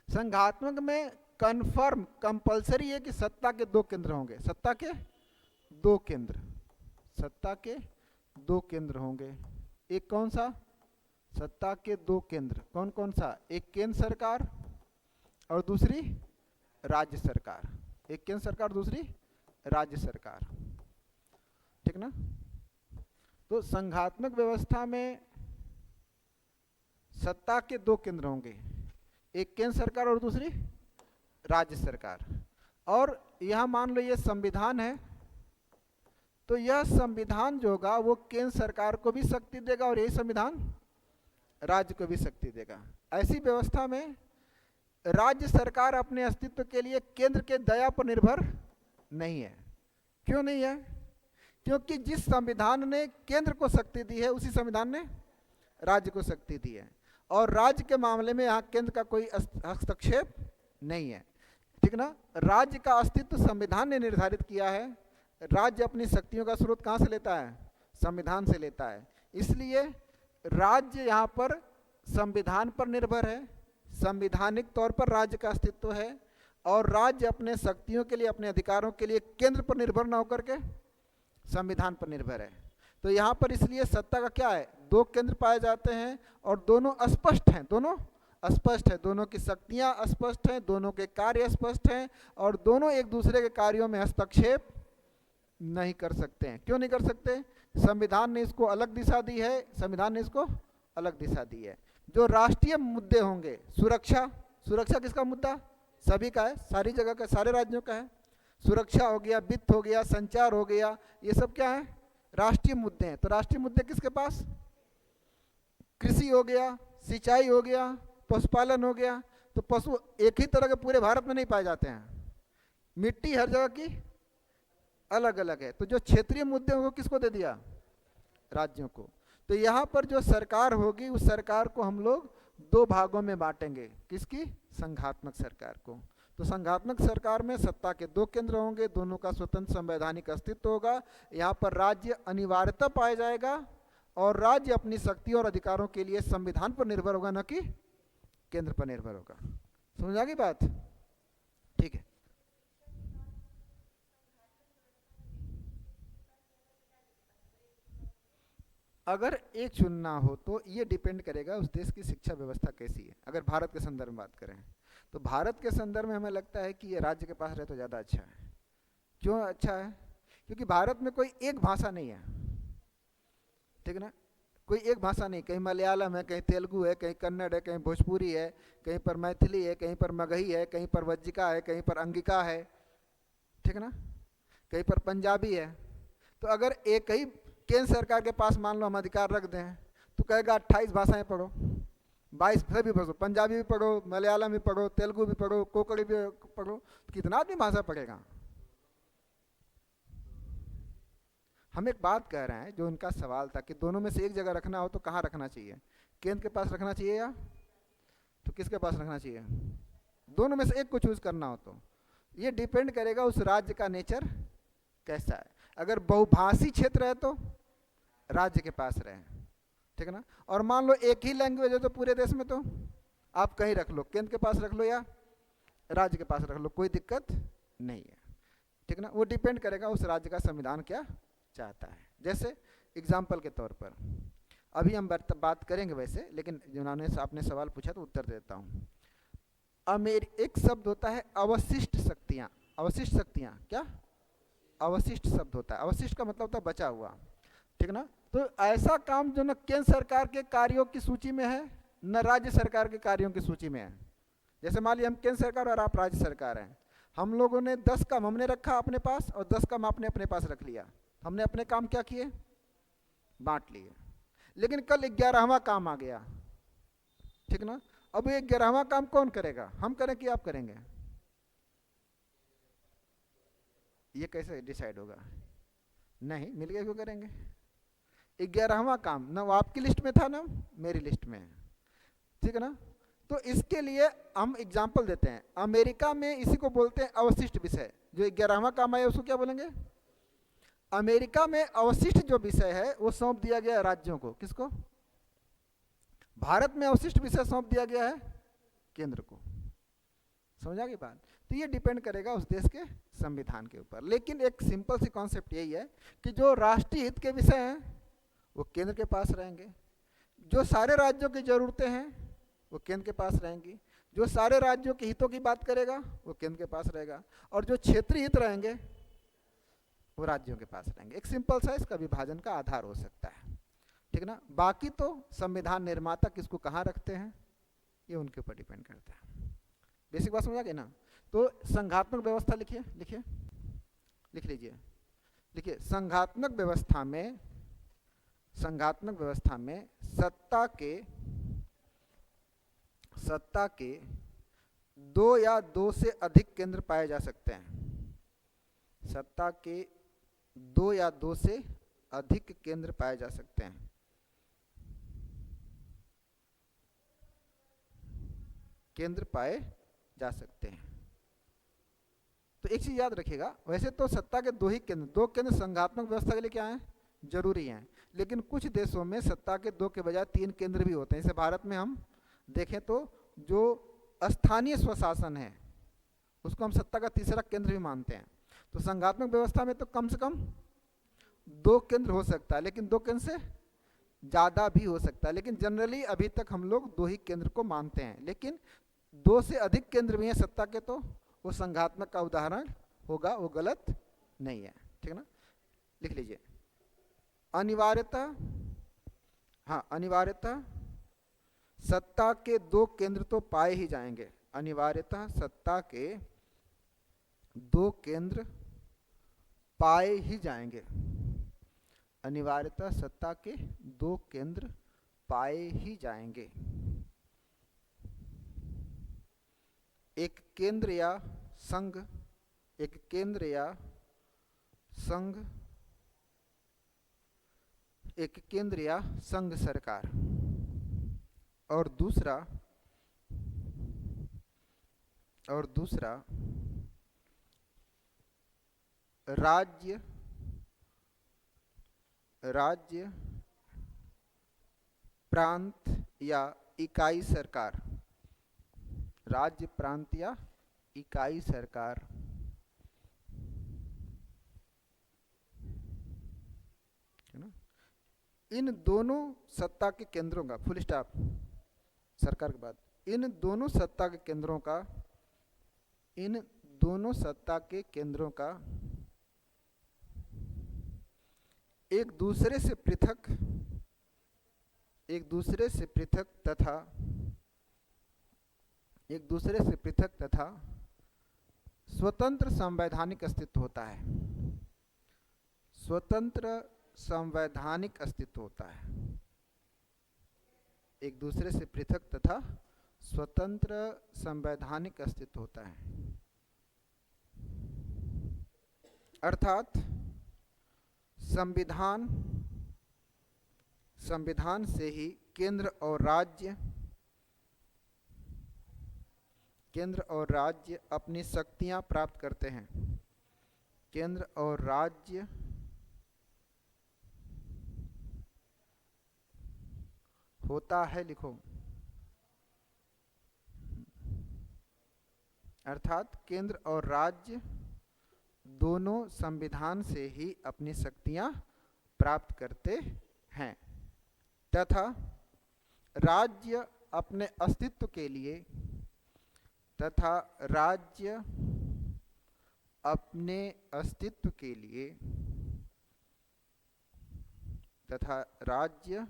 संघात्मक में कन्फर्म, कंपलसरी है कि सत्ता के दो केंद्र होंगे। सत्ता के दो केंद्र, सत्ता के दो केंद्र होंगे। एक कौन सा? सत्ता के दो केंद्र। कौन कौन सा? एक केंद्र सरकार और दूसरी राज्य सरकार। एक केंद्र सरकार, दूसरी राज्य सरकार। ठीक ना। तो संघात्मक व्यवस्था में सत्ता के दो केंद्र होंगे, एक केंद्र सरकार और दूसरी राज्य सरकार। और यह मान लो ये संविधान है, तो यह संविधान जो होगा वो केंद्र सरकार को भी शक्ति देगा और यही संविधान राज्य को भी शक्ति देगा। ऐसी व्यवस्था में राज्य सरकार अपने अस्तित्व के लिए केंद्र के दया पर निर्भर नहीं है। क्यों नहीं है? क्योंकि जिस संविधान ने केंद्र को शक्ति दी है उसी संविधान ने राज्य को शक्ति दी है, और राज्य के मामले में यहाँ केंद्र का कोई हस्तक्षेप नहीं है। ठीक ना। राज्य का अस्तित्व संविधान ने निर्धारित किया है। राज्य अपनी शक्तियों का स्रोत कहाँ से लेता है? संविधान से लेता है। इसलिए राज्य यहाँ पर संविधान पर निर्भर है, संवैधानिक तौर पर राज्य का अस्तित्व है, और राज्य अपने शक्तियों के लिए, अपने अधिकारों के लिए केंद्र पर निर्भर न होकर के संविधान पर निर्भर है। तो यहाँ पर इसलिए सत्ता का क्या है? दो केंद्र पाए जाते हैं, और दोनों स्पष्ट हैं, दोनों स्पष्ट है, दोनों की शक्तियाँ स्पष्ट हैं, दोनों के कार्य स्पष्ट हैं, और दोनों एक दूसरे के कार्यों में हस्तक्षेप नहीं कर सकते हैं। क्यों नहीं कर सकते? संविधान ने इसको अलग दिशा दी है, संविधान ने इसको अलग दिशा दी है। जो राष्ट्रीय मुद्दे होंगे, सुरक्षा, सुरक्षा किसका मुद्दा? सभी का है, सारी जगह का, सारे राज्यों का है। सुरक्षा हो गया, वित्त हो गया, संचार हो गया, ये सब क्या है? राष्ट्रीय मुद्दे हैं। तो राष्ट्रीय मुद्दे किसके पास? कृषि हो गया, सिंचाई हो गया, पशुपालन हो गया। तो पशु एक ही तरह के पूरे भारत में नहीं पाए जाते हैं, मिट्टी हर जगह की अलग अलग है। तो जो क्षेत्रीय मुद्दे हैं वो किसको दे दिया? राज्यों को। तो यहाँ पर जो सरकार होगी उस सरकार को हम लोग दो भागों में बांटेंगे। किसकी? संघात्मक सरकार को। तो संघात्मक सरकार में सत्ता के दो केंद्र होंगे, दोनों का स्वतंत्र संवैधानिक अस्तित्व होगा। यहाँ पर राज्य अनिवार्यता पाया जाएगा, और राज्य अपनी शक्ति और अधिकारों के लिए संविधान पर निर्भर होगा, न कि केंद्र पर निर्भर होगा। समझ आ गई बात? ठीक है। अगर एक चुनना हो तो ये डिपेंड करेगा उस देश की शिक्षा व्यवस्था कैसी है। अगर भारत के संदर्भ में बात करें तो भारत के संदर्भ में हमें लगता है कि ये राज्य के पास रहे तो ज़्यादा अच्छा है। क्यों अच्छा है? क्योंकि भारत में कोई एक भाषा नहीं है, ठीक है ना। कोई एक भाषा नहीं, कहीं मलयालम है, कहीं तेलुगु है, कहीं कन्नड़ है, कहीं भोजपुरी है, कहीं पर मैथिली है, कहीं पर मगही है, कहीं पर वज्जिका है, कहीं पर अंगिका है, ठीक है ना, कहीं पर पंजाबी है। तो अगर एक ही केंद्र सरकार के पास मान लो हम अधिकार रख दें तो कहेगा 28 भाषाएं पढ़ो, 22 भी पढ़ो, पंजाबी भी पढ़ो, मलयालम भी पढ़ो, तेलुगु भी पढ़ो, कोंकणी भी पढ़ो, तो कितना आदमी भाषा पढ़ेगा। हम एक बात कह रहे हैं, जो उनका सवाल था कि दोनों में से एक जगह रखना हो तो कहाँ रखना चाहिए, केंद्र के पास रखना चाहिए या तो किसके पास रखना चाहिए? दोनों में से एक को चूज करना हो तो ये डिपेंड करेगा उस राज्य का नेचर कैसा है। अगर बहुभाषी क्षेत्र है तो राज्य के पास रहे, ठीक है ना। और मान लो एक ही लैंग्वेज है तो पूरे देश में तो आप कहीं रख लो, केंद्र के पास रख लो या राज्य के पास रख लो, कोई दिक्कत नहीं है, ठीक है ना। वो डिपेंड करेगा उस राज्य का संविधान क्या चाहता है। जैसे एग्जाम्पल के तौर पर अभी हम बात करेंगे वैसे, लेकिन जिन्होंने आपने सवाल पूछा तो उत्तर देता हूँ। एक शब्द होता है अवशिष्ट शक्तियाँ। अवशिष्ट शक्तियाँ क्या? अवशिष्ट शब्द होता है, अवशिष्ट का मतलब होता है बचा हुआ, ठीक है ना। तो ऐसा काम जो न केंद्र सरकार के कार्यों की सूची में है न राज्य सरकार के कार्यों की सूची में है। जैसे मान लिया हम केंद्र सरकार और आप राज्य सरकार हैं, हम लोगों ने 10 काम हमने रखा अपने पास और 10 काम आपने अपने पास रख लिया, हमने अपने काम क्या किए? बांट लिए। लेकिन कल 11वां काम आ गया, ठीक ना। अब ये 11वां काम कौन करेगा, हम करें कि आप करेंगे? ये कैसे डिसाइड होगा? नहीं, मिलके क्यों करेंगे? 11वां काम ना वो आपकी लिस्ट में था ना मेरी लिस्ट में है, ठीक है ना। तो इसके लिए हम एग्जाम्पल देते हैं। अमेरिका में इसी को बोलते हैं अवशिष्ट विषय। जो 11वां काम आया उसको क्या बोलेंगे? अमेरिका में अवशिष्ट जो विषय है वो सौंप दिया गया है राज्यों को। किसको? भारत में अवशिष्ट विषय सौंप दिया गया है केंद्र को। समझा की बात? तो ये डिपेंड करेगा उस देश के संविधान के ऊपर। लेकिन एक सिंपल सी कॉन्सेप्ट यही है कि जो राष्ट्रीय हित के विषय हैं वो केंद्र के पास रहेंगे, जो सारे राज्यों की जरूरतें हैं वो केंद्र के पास रहेंगी, जो सारे राज्यों के हितों की बात करेगा वो केंद्र के पास रहेगा, और जो क्षेत्रीय हित रहेंगे वो राज्यों के पास रहेंगे। एक सिंपल सा इसका विभाजन का आधार हो सकता है, ठीक है ना। बाकी तो संविधान निर्माता किसको कहाँ रखते हैं ये उनके ऊपर डिपेंड करता है। बेसिक बात समझ आ गई ना। तो संघात्मक व्यवस्था लिखिए, लिखिए, लिख लीजिए, लिखिए। संघात्मक व्यवस्था में सत्ता के 2 या 2 से अधिक केंद्र पाए जा सकते हैं। सत्ता के 2 या 2 से अधिक केंद्र पाए जा सकते हैं। केंद्र पाए जा सकते हैं। तो एक चीज याद रखिएगा, वैसे तो सत्ता के 2 ही केंद्र, 2 केंद्र संघात्मक व्यवस्था के लिए क्या है? जरूरी हैं। लेकिन कुछ देशों में सत्ता के 2 के बजाय 3 केंद्र भी होते हैं। जैसे भारत में हम देखें तो जो स्थानीय स्वशासन है उसको हम सत्ता का तीसरा केंद्र भी मानते हैं। तो संघात्मक व्यवस्था में तो कम से कम 2 केंद्र हो सकता है, लेकिन 2 केंद्र से ज़्यादा भी हो सकता है। लेकिन जनरली अभी तक हम लोग 2 ही केंद्र को मानते हैं। लेकिन 2 से अधिक केंद्र भी हैं सत्ता के तो वो संघात्मक का उदाहरण होगा, वो गलत नहीं है, ठीक है ना। लिख लीजिए। अनिवार्यतः, हाँ अनिवार्यतः सत्ता के 2 केंद्र तो पाए ही जाएंगे। अनिवार्यतः सत्ता के 2 केंद्र पाए ही जाएंगे। अनिवार्यतः सत्ता के 2 केंद्र पाए ही जाएंगे। एक केंद्र या संघ, एक केंद्र या संघ, एक केंद्र या संघ सरकार, और दूसरा राज्य प्रांत या इकाई सरकार। राज्य प्रांत या इकाई सरकार, है ना। इन दोनों सत्ता के केंद्रों का, फुल स्टॉप, सरकार के बाद, इन दोनों सत्ता के केंद्रों का, इन दोनों सत्ता के केंद्रों का एक दूसरे से पृथक, एक दूसरे से पृथक तथा, एक दूसरे से पृथक तथा स्वतंत्र संवैधानिक अस्तित्व होता है। स्वतंत्र संवैधानिक अस्तित्व होता है। एक दूसरे से पृथक तथा स्वतंत्र संवैधानिक अस्तित्व होता है। अर्थात संविधान, संविधान से ही केंद्र और राज्य, केंद्र और राज्य अपनी शक्तियां प्राप्त करते हैं। केंद्र और राज्य होता है, लिखो, अर्थात केंद्र और राज्य दोनों संविधान से ही अपनी शक्तियां प्राप्त करते हैं तथा राज्य अपने अस्तित्व के लिए, तथा राज्य अपने अस्तित्व के लिए, तथा राज्य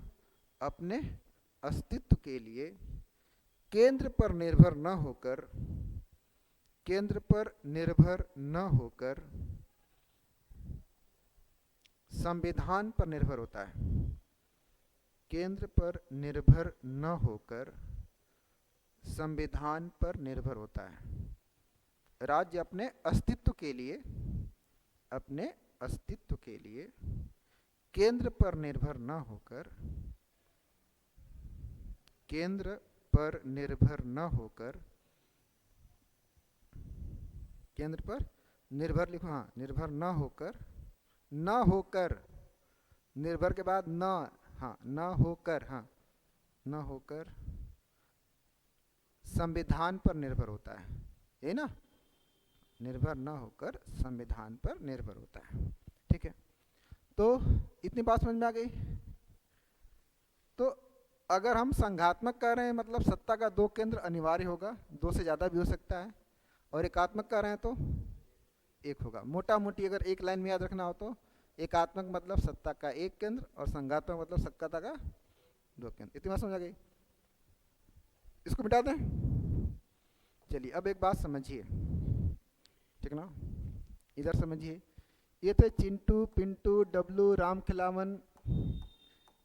अपने अस्तित्व के लिए केंद्र पर निर्भर न होकर, केंद्र पर निर्भर न होकर संविधान पर निर्भर होता है। केंद्र पर निर्भर न होकर संविधान पर निर्भर होता है। राज्य अपने अस्तित्व के लिए, अपने अस्तित्व के लिए केंद्र पर निर्भर न होकर, केंद्र पर निर्भर न होकर, केंद्र पर निर्भर, लिखो, हाँ, निर्भर न होकर, न होकर, निर्भर के बाद न, हाँ, न होकर, हाँ, न होकर संविधान पर निर्भर होता है, यही ना, निर्भर न होकर संविधान पर निर्भर होता है। ठीक है, तो इतनी बात समझ में आ गई। तो अगर हम संघात्मक कह रहे हैं मतलब सत्ता का दो केंद्र अनिवार्य होगा, दो से ज़्यादा भी हो सकता है, और एकात्मक कह रहे हैं तो एक होगा। मोटा मोटी अगर एक लाइन में याद रखना हो तो एकात्मक मतलब सत्ता का एक केंद्र और संघात्मक मतलब सत्ता का दो केंद्र। इतनी बात समझ आ गई, इसको मिटा दें। चलिए अब एक बात समझिए, ठीक ना, इधर समझिए। ये थे चिंटू, पिंटू, डब्लू, राम खिलावन,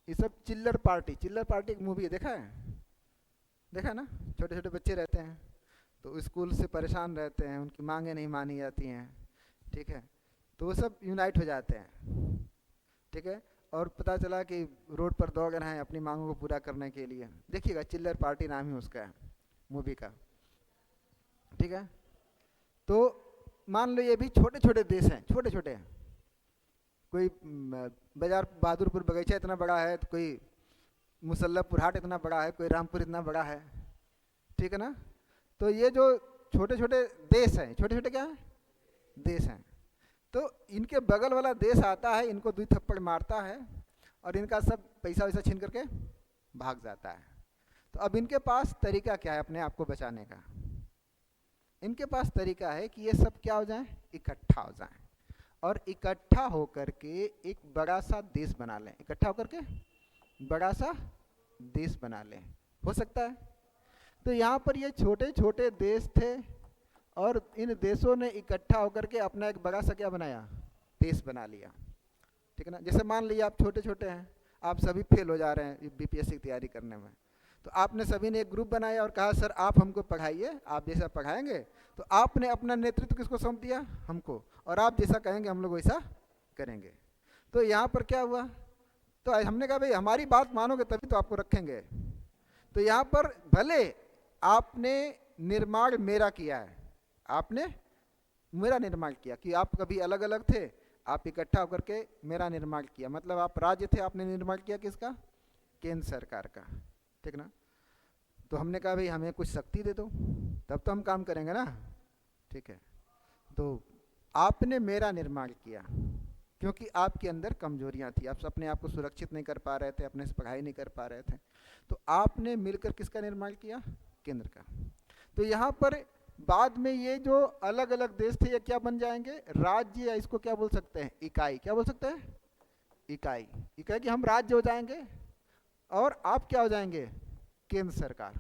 ये सब चिल्लर पार्टी। चिल्लर पार्टी एक मूवी है, देखा है? देखा है ना? छोटे छोटे बच्चे रहते हैं तो स्कूल से परेशान रहते हैं, उनकी मांगें नहीं मानी जाती हैं, ठीक है, तो वो सब यूनाइट हो जाते हैं, ठीक है, और पता चला कि रोड पर दौड़ रहे हैं अपनी मांगों को पूरा करने के लिए। देखिएगा, चिल्लर पार्टी नाम ही उसका है, मूवी का, ठीक है। तो मान लो ये भी छोटे छोटे देश हैं, छोटे छोटे हैं, कोई बाजार बहादुरपुर बगीचा इतना बड़ा है, तो कोई मुसल्लमपुर हाट इतना बड़ा है, कोई रामपुर इतना बड़ा है, ठीक है ना। तो ये जो छोटे छोटे देश हैं, छोटे छोटे क्या हैं? देश हैं। तो इनके बगल वाला देश आता है, इनको 2 थप्पड़ मारता है और इनका सब पैसा वैसा छीन करके भाग जाता है। तो अब इनके पास तरीका क्या है अपने आप को बचाने का? इनके पास तरीका है कि ये सब क्या हो जाएं? इकट्ठा हो जाएं, और इकट्ठा होकर के एक बड़ा सा देश बना लें। इकट्ठा होकर के बड़ा सा देश बना लें, हो सकता है। तो यहाँ पर ये छोटे छोटे देश थे और इन देशों ने इकट्ठा होकर के अपना एक बड़ा सा क्या बनाया? देश बना लिया, ठीक है ना। जैसे मान लीजिए आप छोटे छोटे हैं, आप सभी फेल हो जा रहे हैं बीपीएससी की तैयारी करने में, तो आपने सभी ने एक ग्रुप बनाया और कहा सर आप हमको पढ़ाइए, आप जैसा पढ़ाएंगे। तो आपने अपना नेतृत्व किसको सौंप दिया? हमको, और आप जैसा कहेंगे हम लोग वैसा करेंगे। तो यहाँ पर क्या हुआ? तो हमने कहा भाई हमारी बात मानोगे तभी तो आपको रखेंगे। तो यहाँ पर भले आपने निर्माण मेरा किया है, आपने मेरा निर्माण किया कि आप कभी अलग अलग थे, आप इकट्ठा होकर के मेरा निर्माण किया, मतलब आप राज्य थे, आपने निर्माण किया किसका? केंद्र सरकार का, ठीक ना। तो हमने कहा भाई हमें कुछ शक्ति दे दो, तब तो हम काम करेंगे ना, ठीक है। तो आपने मेरा निर्माण किया, क्योंकि आपके अंदर कमजोरियां थी, आप अपने आप को सुरक्षित नहीं कर पा रहे थे, अपने से पढ़ाई नहीं कर पा रहे थे, तो आपने मिलकर किसका निर्माण किया? केंद्र का। तो यहाँ पर बाद में ये जो अलग अलग देश थे ये क्या बन जाएंगे? राज्य, या इसको क्या बोल सकते हैं? इकाई। क्या बोल सकते हैं? इकाई। इकाई कि हम राज्य हो जाएंगे और आप क्या हो जाएंगे? केंद्र सरकार।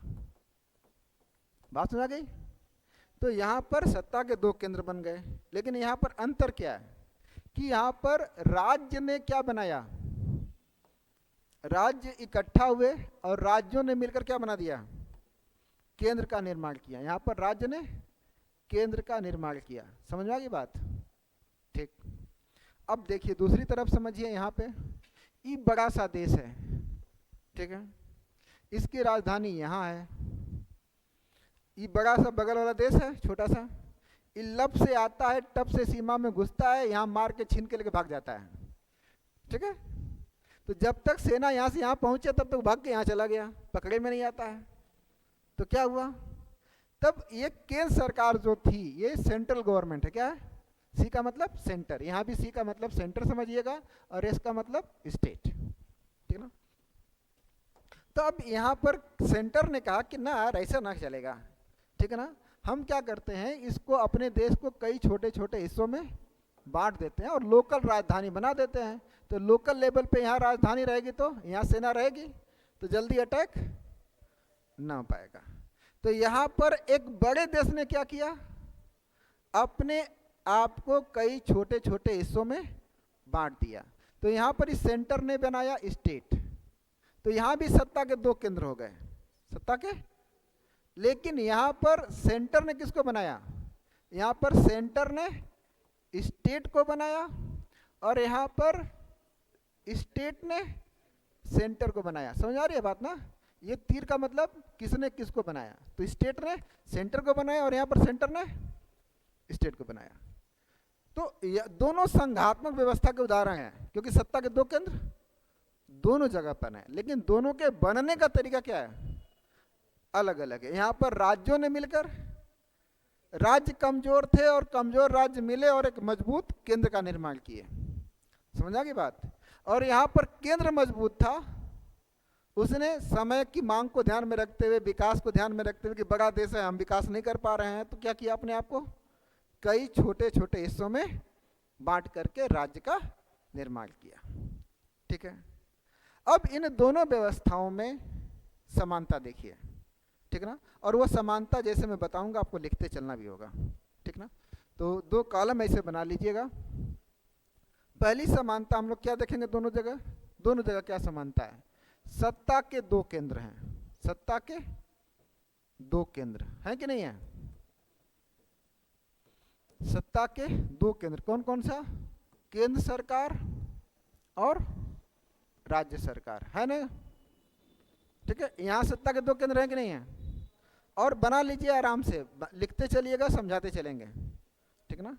बात समझ आ गई? तो यहाँ पर सत्ता के दो केंद्र बन गए, लेकिन यहाँ पर अंतर क्या है कि यहाँ पर राज्य ने क्या बनाया? राज्य इकट्ठा हुए और राज्यों ने मिलकर क्या बना दिया? केंद्र का निर्माण किया। यहाँ पर राज्य ने केंद्र का निर्माण किया। समझ में आ गई बात? ठीक। अब देखिए दूसरी तरफ समझिए, यहाँ पे ये बड़ा सा देश है, ठीक है, इसकी राजधानी यहाँ है, ये बड़ा सा बगल वाला देश है छोटा सा, ये लब से आता है, टप से सीमा में घुसता है, यहाँ मार के छीन के लेके भाग जाता है, ठीक है। तो जब तक सेना यहाँ से यहाँ पहुंचे तब तक भाग के यहाँ चला गया, पकड़े में नहीं आता है। तो क्या हुआ? तब ये केंद्र सरकार जो थी, ये सेंट्रल गवर्नमेंट है। क्या है? सी का मतलब सेंटर, यहाँ भी सी का मतलब सेंटर समझिएगा, और एस का मतलब स्टेट, ठीक है ना। तो अब यहाँ पर सेंटर ने कहा कि ना यार ऐसा ना चलेगा, ठीक है ना, हम क्या करते हैं, इसको अपने देश को कई छोटे छोटे हिस्सों में बांट देते हैं और लोकल राजधानी बना देते हैं। तो लोकल लेवल पे यहाँ राजधानी रहेगी तो यहाँ सेना रहेगी, तो जल्दी अटैक ना हो पाएगा। तो यहाँ पर एक बड़े देश ने क्या किया? अपने आप को कई छोटे छोटे हिस्सों में बांट दिया। तो यहाँ पर इस सेंटर ने बनाया स्टेट। तो यहाँ भी सत्ता के दो केंद्र हो गए, सत्ता के। लेकिन यहाँ पर सेंटर ने किसको बनाया? यहाँ पर सेंटर ने स्टेट को बनाया और यहाँ पर स्टेट ने सेंटर को बनाया। समझ आ रही है बात ना? ये तीर का मतलब किसने किसको बनाया? तो स्टेट ने सेंटर को बनाया और यहाँ पर सेंटर ने स्टेट को बनाया। तो दोनों संघात्मक व्यवस्था के उदाहरण हैं, क्योंकि सत्ता के दो केंद्र दोनों जगह पर हैं, लेकिन दोनों के बनने का तरीका क्या है? अलग अलग है। यहाँ पर राज्यों ने मिलकर, राज्य कमजोर थे और कमजोर राज्य मिले और एक मजबूत केंद्र का निर्माण किए। समझ आ गई बात? और यहाँ पर केंद्र मजबूत था, उसने समय की मांग को ध्यान में रखते हुए, विकास को ध्यान में रखते हुए कि बड़ा देश है, हम विकास नहीं कर पा रहे हैं, तो क्या किया? अपने आप को कई छोटे छोटे हिस्सों में बांट करके राज्य का निर्माण किया, ठीक है। अब इन दोनों व्यवस्थाओं में समानता देखिए, ठीक ना, और वो समानता जैसे मैं बताऊंगा आपको लिखते चलना भी होगा, ठीक ना। तो दो कॉलम ऐसे बना लीजिएगा। पहली समानता हम लोग क्या देखेंगे? दोनों जगह क्या समानता है? सत्ता के दो केंद्र हैं, सत्ता के दो केंद्र हैं कि नहीं है? सत्ता के दो केंद्र कौन कौन सा? केंद्र सरकार और राज्य सरकार, है ना, ठीक है। यहाँ सत्ता के दो केंद्र हैं कि नहीं है? और बना लीजिए आराम से, लिखते चलिएगा, समझाते चलेंगे, ठीक ना।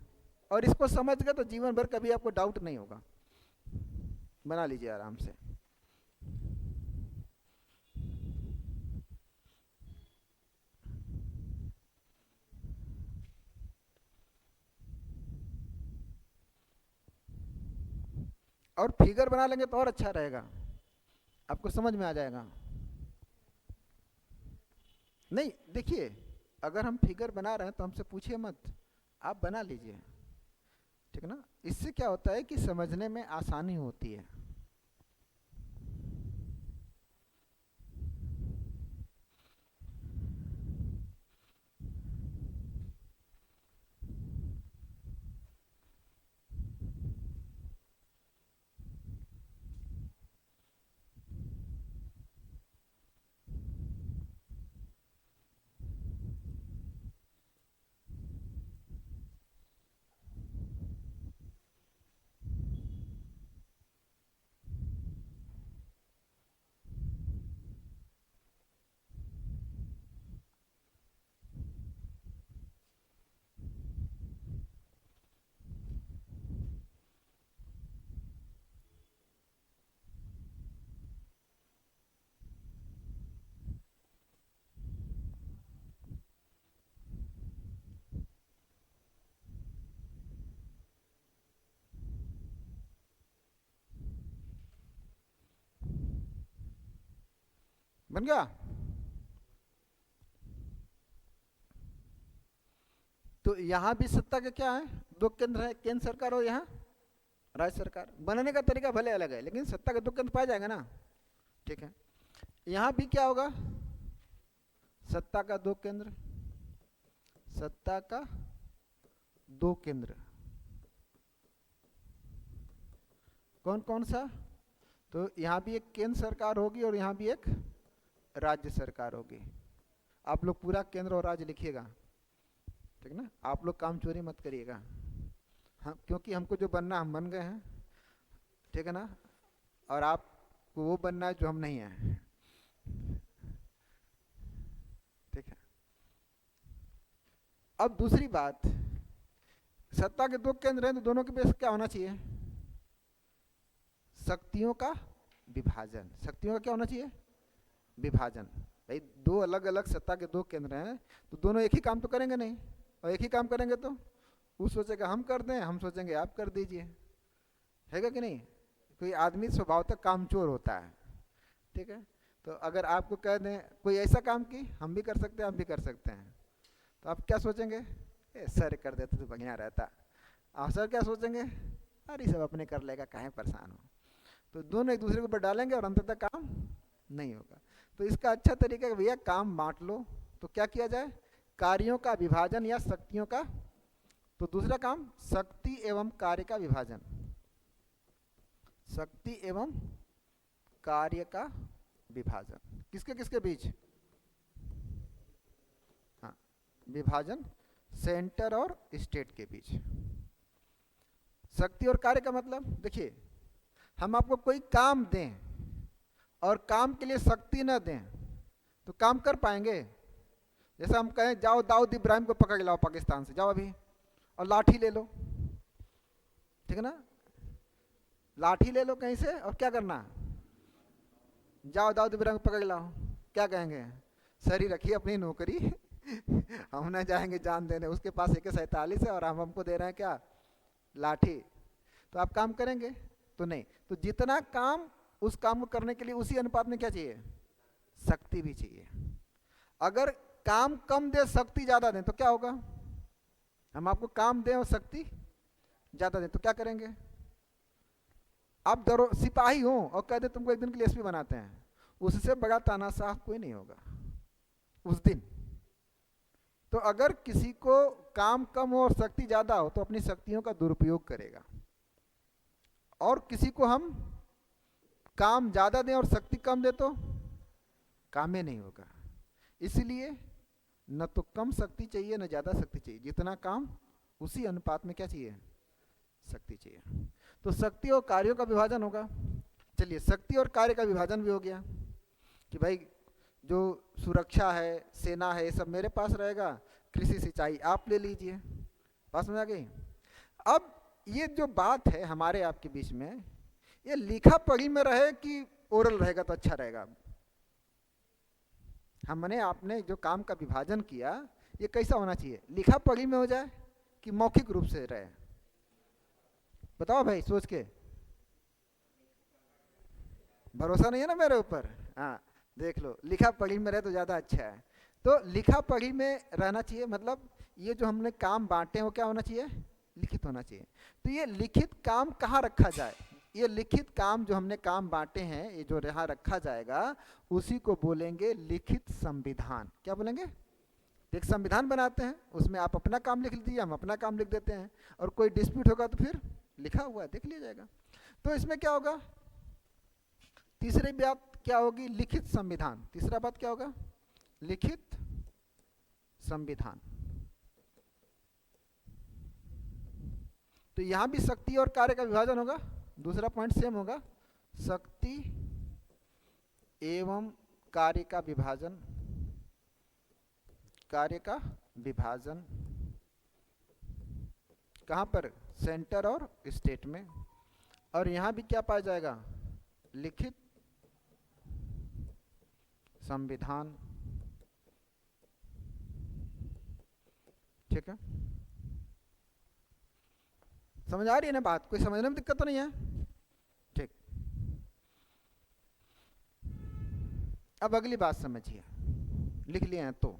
और इसको समझ गए तो जीवन भर कभी आपको डाउट नहीं होगा। बना लीजिए आराम से। और फिगर बना लेंगे तो और अच्छा रहेगा, आपको समझ में आ जाएगा। नहीं देखिए, अगर हम फिगर बना रहे हैं तो हमसे पूछिए मत, आप बना लीजिए, ठीक है ना। इससे क्या होता है कि समझने में आसानी होती है। बन गया। तो यहां भी सत्ता के क्या है, दो केंद्र है, केंद्र सरकार और यहाँ राज्य सरकार। बनने का तरीका भले अलग है लेकिन सत्ता के दो केंद्र पाया जाएगा ना। ठीक है, यहां भी क्या होगा, सत्ता का दो केंद्र, सत्ता का दो केंद्र। कौन कौन सा, तो यहां भी एक केंद्र सरकार होगी और यहां भी एक राज्य सरकार होगी। आप लोग पूरा केंद्र और राज्य लिखिएगा, ठीक ना, आप लोग काम चोरी मत करिएगा। हम क्योंकि हमको जो बनना हम बन गए हैं, ठीक है ना, और आपको वो बनना है जो हम नहीं हैं। ठीक है, अब दूसरी बात, सत्ता के दो केंद्र हैं तो दोनों के बीच क्या होना चाहिए, शक्तियों का विभाजन। शक्तियों का क्या होना चाहिए, विभाजन। भाई दो अलग अलग सत्ता के दो केंद्र हैं तो दोनों एक ही काम तो करेंगे नहीं, और एक ही काम करेंगे तो वो सोचेगा हम कर दें, हम सोचेंगे आप कर दीजिए, हैगा कि नहीं। कोई आदमी स्वभावतः कामचोर होता है, ठीक है। तो अगर आपको कह दें कोई ऐसा काम की हम भी कर सकते हैं आप भी कर सकते हैं, तो आप क्या सोचेंगे, सर कर देते तो बढ़िया रहता। और सर क्या सोचेंगे, अरे सब अपने कर लेगा, काहे परेशान हो। तो दोनों एक दूसरे के ऊपर डालेंगे और अंततः काम नहीं होगा। तो इसका अच्छा तरीका है भैया काम बांट लो। तो क्या किया जाए, कार्यों का विभाजन या शक्तियों का। तो दूसरा काम शक्ति एवं कार्य का विभाजन, शक्ति एवं कार्य का विभाजन किसके किसके बीच, हाँ विभाजन सेंटर और स्टेट के बीच। शक्ति और कार्य का मतलब देखिए, हम आपको कोई काम दें और काम के लिए शक्ति ना दें तो काम कर पाएंगे। जैसे हम कहें जाओ दाऊद इब्राहिम को पकड़ लाओ पाकिस्तान से, जाओ अभी और लाठी ले लो, ठीक है ना, लाठी ले लो कहीं से और क्या करना, जाओ दाऊद इब्राहिम को पकड़ लाओ, क्या कहेंगे, सर ही रखिए अपनी नौकरी हम ना जाएंगे जान देने, उसके पास AK-47 है और हम हमको दे रहे हैं क्या, लाठी। तो आप काम करेंगे तो नहीं। तो जितना काम उस काम को करने के लिए उसी अनुपात में क्या चाहिए, शक्ति भी चाहिए। अगर काम कम दे शक्ति ज्यादा दें तो क्या होगा, हम आपको काम दें और शक्ति ज्यादा दें तो क्या करेंगे। आप सिपाही हो और कहते तुमको एक दिन के लिए SP बनाते हैं, उससे बड़ा तानाशाह कोई नहीं होगा उस दिन। तो अगर किसी को काम कम हो और शक्ति ज्यादा हो तो अपनी शक्तियों का दुरुपयोग करेगा, और किसी को हम काम ज्यादा दें और शक्ति कम दे तो काम ही नहीं होगा। इसलिए न तो कम शक्ति चाहिए न ज्यादा शक्ति चाहिए, जितना काम उसी अनुपात में क्या चाहिए, शक्ति चाहिए। तो शक्ति और कार्यों का विभाजन होगा। चलिए शक्ति और कार्य का विभाजन भी हो गया कि भाई जो सुरक्षा है, सेना है, ये सब मेरे पास रहेगा, कृषि सिंचाई आप ले लीजिए। पास में आ गई। अब ये जो बात है हमारे आपके बीच में, ये लिखा पढ़ी में रहे कि ओरल रहेगा तो अच्छा रहेगा। हमने आपने जो काम का विभाजन किया ये कैसा होना चाहिए, लिखा पढ़ी में हो जाए कि मौखिक रूप से रहे, बताओ भाई सोच के। भरोसा नहीं है ना मेरे ऊपर, हाँ देख लो, लिखा पढ़ी में रहे तो ज़्यादा अच्छा है। तो लिखा पढ़ी में रहना चाहिए, मतलब ये जो हमने काम बांटे हैं वो क्या होना चाहिए, लिखित होना चाहिए। तो ये लिखित काम कहाँ रखा जाए, ये लिखित काम जो हमने काम बांटे हैं ये जो यहाँ रखा जाएगा उसी को बोलेंगे लिखित संविधान। क्या बोलेंगे, एक संविधान बनाते हैं उसमें आप अपना काम लिख लीजिए, हम अपना काम लिख देते हैं, और कोई डिस्प्यूट होगा तो फिर लिखा हुआ है देख लिया जाएगा। तो इसमें क्या होगा, तीसरी बात क्या होगी, लिखित संविधान। तीसरा बात क्या होगा, लिखित संविधान। तो यहां भी शक्ति और कार्य का विभाजन होगा। दूसरा पॉइंट सेम होगा, शक्ति एवं कार्य का विभाजन, कार्य का विभाजन कहां पर, सेंटर और स्टेट में। और यहां भी क्या पाया जाएगा, लिखित संविधान। ठीक है, समझ आ रही है ना बात, कोई समझने में दिक्कत तो नहीं है। ठीक, अब अगली बात समझिए, लिख लिए हैं तो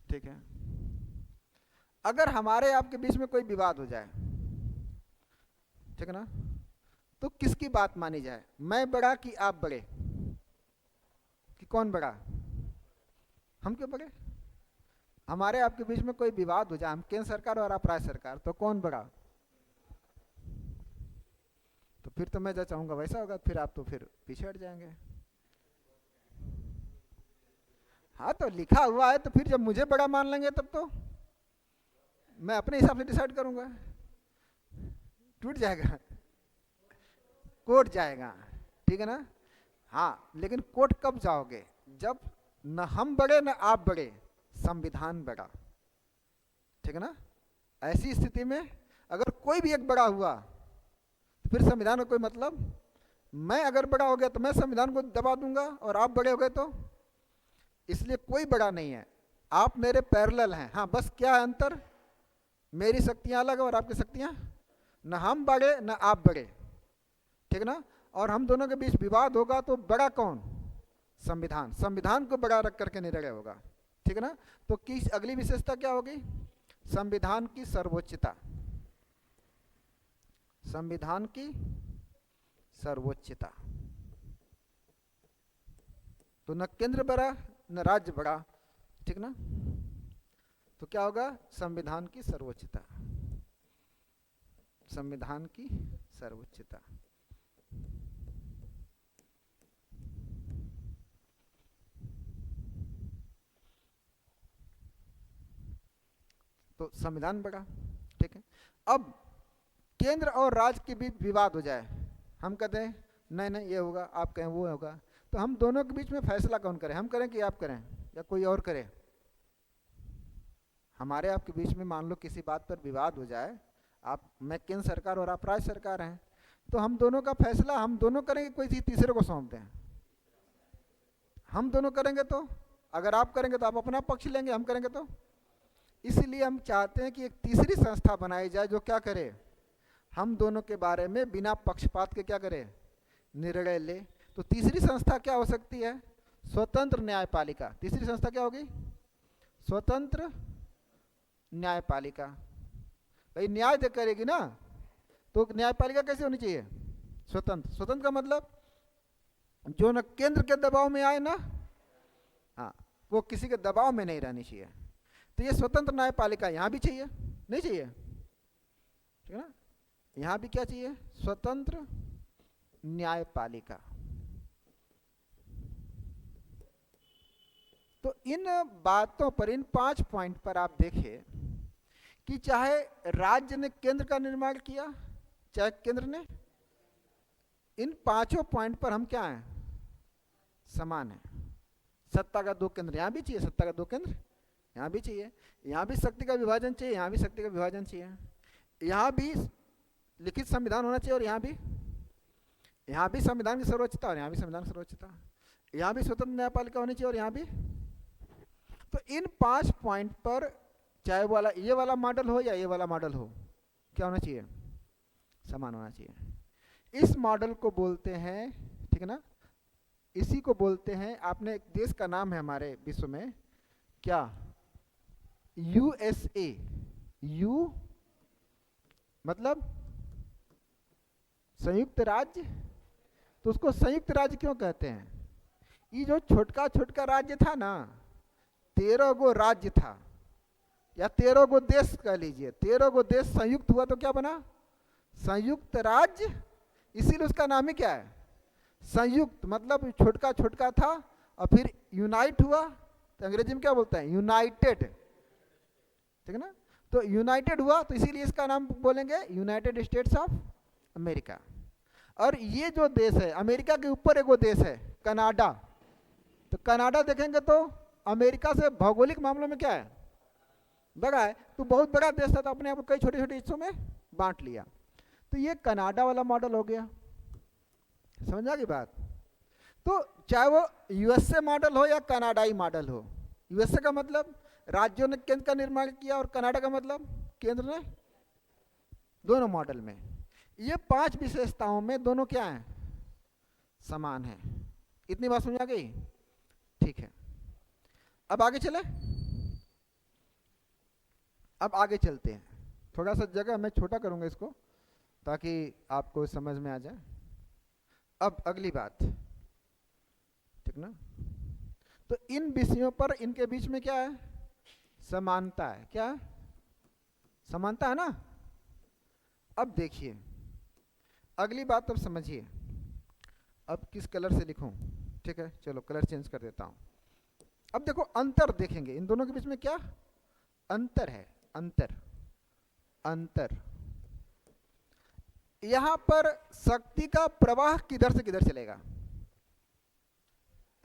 ठीक है। अगर हमारे आपके बीच में कोई विवाद हो जाए, ठीक है ना, तो किसकी बात मानी जाए? मैं बड़ा कि आप बड़े? कि कौन बड़ा? हम क्यों बड़े? हमारे आपके बीच में कोई विवाद हो जाए, हम केंद्र सरकार और आप राज्य सरकार, तो कौन बड़ा? तो फिर तो मैं जो चाहूंगा वैसा होगा, फिर आप तो फिर पीछे हट जाएंगे। हाँ तो लिखा हुआ है, तो फिर जब मुझे बड़ा मान लेंगे तब तो मैं अपने हिसाब से डिसाइड करूंगा, टूट जाएगा, कोर्ट जाएगा, ठीक है ना। हाँ लेकिन कोर्ट कब जाओगे? जब न हम बड़े न आप बड़े, संविधान बड़ा, ठीक है ना। ऐसी स्थिति में अगर कोई भी एक बड़ा हुआ तो फिर संविधान का कोई मतलब? मैं अगर बड़ा हो गया तो मैं संविधान को दबा दूंगा, और आप बड़े हो गए तो? इसलिए कोई बड़ा नहीं है, आप मेरे पैरेलल हैं। हाँ बस क्या है अंतर? मेरी शक्तियां अलग है और आपकी शक्तियां, न हम बड़े न आप बड़े, ठीक है ना। और हम दोनों के बीच विवाद होगा तो बड़ा कौन? संविधान। संविधान को बड़ा रख करके निर्णय होगा, ठीक है ना। तो किस अगली विशेषता क्या होगी? संविधान की सर्वोच्चता। संविधान की सर्वोच्चता। तो न केंद्र बड़ा न राज्य बड़ा, ठीक ना। तो क्या होगा? संविधान की सर्वोच्चता। संविधान की सर्वोच्चता। तो संविधान बड़ा, ठीक है। अब केंद्र और राज्य के बीच विवाद हो जाए, हम कहते हैं नहीं नहीं ये होगा, आप कहें वो होगा, तो हम दोनों के बीच में फैसला कौन करें? हम करें कि आप करें या कोई और करे? हमारे आपके बीच में मान लो किसी बात पर विवाद हो जाए, आप मैं केंद्र सरकार और आप राज्य सरकार हैं, तो हम दोनों का फैसला हम दोनों करेंगे, कोई तीसरे को सौंप दें? हम दोनों करेंगे तो, अगर आप करेंगे तो आप अपना पक्ष लेंगे, हम करेंगे तो। इसलिए हम चाहते हैं कि एक तीसरी संस्था बनाई जाए जो क्या करे, हम दोनों के बारे में बिना पक्षपात के क्या करे, निर्णय ले। तो तीसरी संस्था क्या हो सकती है? स्वतंत्र न्यायपालिका। तीसरी संस्था क्या होगी? स्वतंत्र न्यायपालिका। भाई न्याय तो करेगी ना, तो न्यायपालिका कैसे होनी चाहिए? स्वतंत्र। स्वतंत्र का मतलब जो न केंद्र के दबाव में आए ना, हाँ वो किसी के दबाव में नहीं रहनी चाहिए। तो ये स्वतंत्र न्यायपालिका यहाँ भी चाहिए, नहीं चाहिए? ठीक है ना। यहाँ भी क्या चाहिए? स्वतंत्र न्यायपालिका। तो इन बातों पर, इन 5 पॉइंट पर आप देखिए कि चाहे राज्य ने केंद्र का निर्माण किया, चाहे केंद्र ने, इन 5 पॉइंट पर हम क्या हैं? समान है। सत्ता का 2 केंद्र यहाँ भी चाहिए, सत्ता का 2 केंद्र यहाँ भी चाहिए, यहाँ भी शक्ति का विभाजन चाहिए, यहाँ भी शक्ति का विभाजन चाहिए, यहाँ भी लिखित संविधान होना चाहिए, और यहाँ भी संविधान की सर्वोच्चता, और यहाँ भी संविधान की सर्वोच्चता, यहाँ भी स्वतंत्र न्यायपालिका होनी चाहिए, और यहाँ भी। तो इन 5 पॉइंट पर चाहे वाला ये वाला मॉडल हो या ये वाला मॉडल हो, क्या होना चाहिए? समान होना चाहिए। इस मॉडल को बोलते हैं, ठीक है ना, इसी को बोलते हैं, आपने एक देश का नाम है हमारे विश्व में, क्या? यूएसए। यू मतलब संयुक्त राज्य। तो उसको संयुक्त राज्य क्यों कहते हैं? ये जो छोटका छोटका राज्य था ना, 13 गो राज्य था, या 13 गो देश कह लीजिए, 13 गो देश संयुक्त हुआ तो क्या बना? संयुक्त राज्य। इसीलिए उसका नाम ही क्या है? संयुक्त। मतलब छोटका छोटका था और फिर यूनाइट हुआ, तो अंग्रेजी में क्या बोलते हैं? यूनाइटेड, ठीक है ना। तो यूनाइटेड हुआ, तो इसीलिए इसका नाम बोलेंगे यूनाइटेड स्टेट्स ऑफ अमेरिका। और ये जो देश है, अमेरिका के ऊपर एक वो देश है कनाडा। तो कनाडा देखेंगे तो अमेरिका से भौगोलिक मामलों में क्या है? बड़ा है। तो बहुत बड़ा देश था, तो अपने आप को कई छोटे छोटे हिस्सों में बांट लिया। तो ये कनाडा वाला मॉडल हो गया, समझ आ गई बात। तो चाहे वो यूएसए मॉडल हो या कनाडाई मॉडल हो, यूएसए का मतलब राज्यों ने केंद्र का निर्माण किया, और कनाडा का मतलब केंद्र ने। दोनों मॉडल में ये 5 विशेषताओं में दोनों क्या हैं? समान है। इतनी बात समझ आ गई? ठीक है, अब आगे चले। अब आगे चलते हैं, थोड़ा सा जगह मैं छोटा करूंगा इसको ताकि आपको समझ में आ जाए। अब अगली बात, ठीक ना? तो इन विषयों पर इनके बीच में क्या है? समानता है। क्या है? समानता है ना? अब देखिए अगली बात, अब समझिए। अब किस कलर से लिखूं? ठीक है, चलो कलर चेंज कर देता हूं। अब देखो अंतर देखेंगे, इन दोनों के बीच में क्या अंतर है? अंतर, अंतर। यहां पर शक्ति का प्रवाह किधर से किधर चलेगा?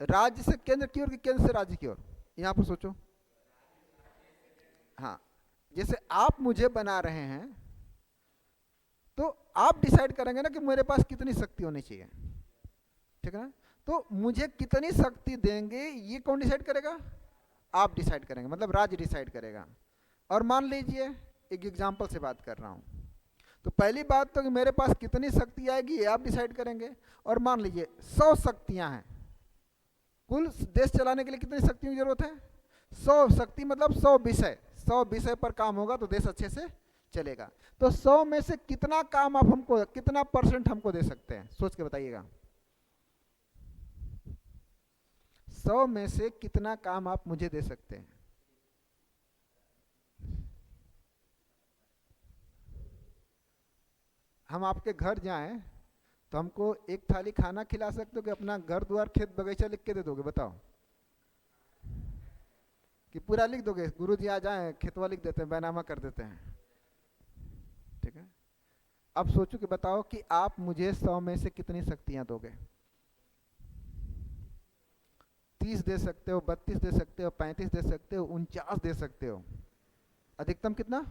राज्य से केंद्र की ओर कि केंद्र से राज्य की ओर? यहां पर सोचो। हाँ, जैसे आप मुझे बना रहे हैं तो आप डिसाइड करेंगे ना कि मेरे पास कितनी शक्ति होनी चाहिए, ठीक है ना? तो मुझे कितनी शक्ति देंगे ये कौन डिसाइड करेगा? आप डिसाइड करेंगे, मतलब राज्य डिसाइड करेगा। और मान लीजिए एक एग्जांपल से बात कर रहा हूं, तो पहली बात तो कि मेरे पास कितनी शक्ति आएगी ये आप डिसाइड करेंगे। और मान लीजिए 100 शक्तियां हैं, कुल देश चलाने के लिए कितनी शक्तियों की जरूरत है? 100 शक्ति, मतलब 100 विषय, 100 विषय पर काम होगा तो देश अच्छे से चलेगा। तो 100 में से कितना काम आप हमको, कितना परसेंट हमको दे सकते हैं? सोच के बताइएगा। 100 में से कितना काम आप मुझे दे सकते हैं? हम आपके घर जाएं तो हमको एक थाली खाना खिला सकते हो कि अपना घर द्वार खेत बगीचा लिख के दे दोगे? बताओ, कि पूरा लिख दोगे? गुरुजी आ जाएं, खेतवा लिख देते हैं, बैनामा कर देते हैं, ठीक है? अब सोचो कि बताओ कि आप मुझे 100 में से कितनी शक्तियां दोगे? 30 दे सकते हो, 32 दे सकते हो, 35 दे सकते हो, 49 दे सकते हो। अधिकतम कितना?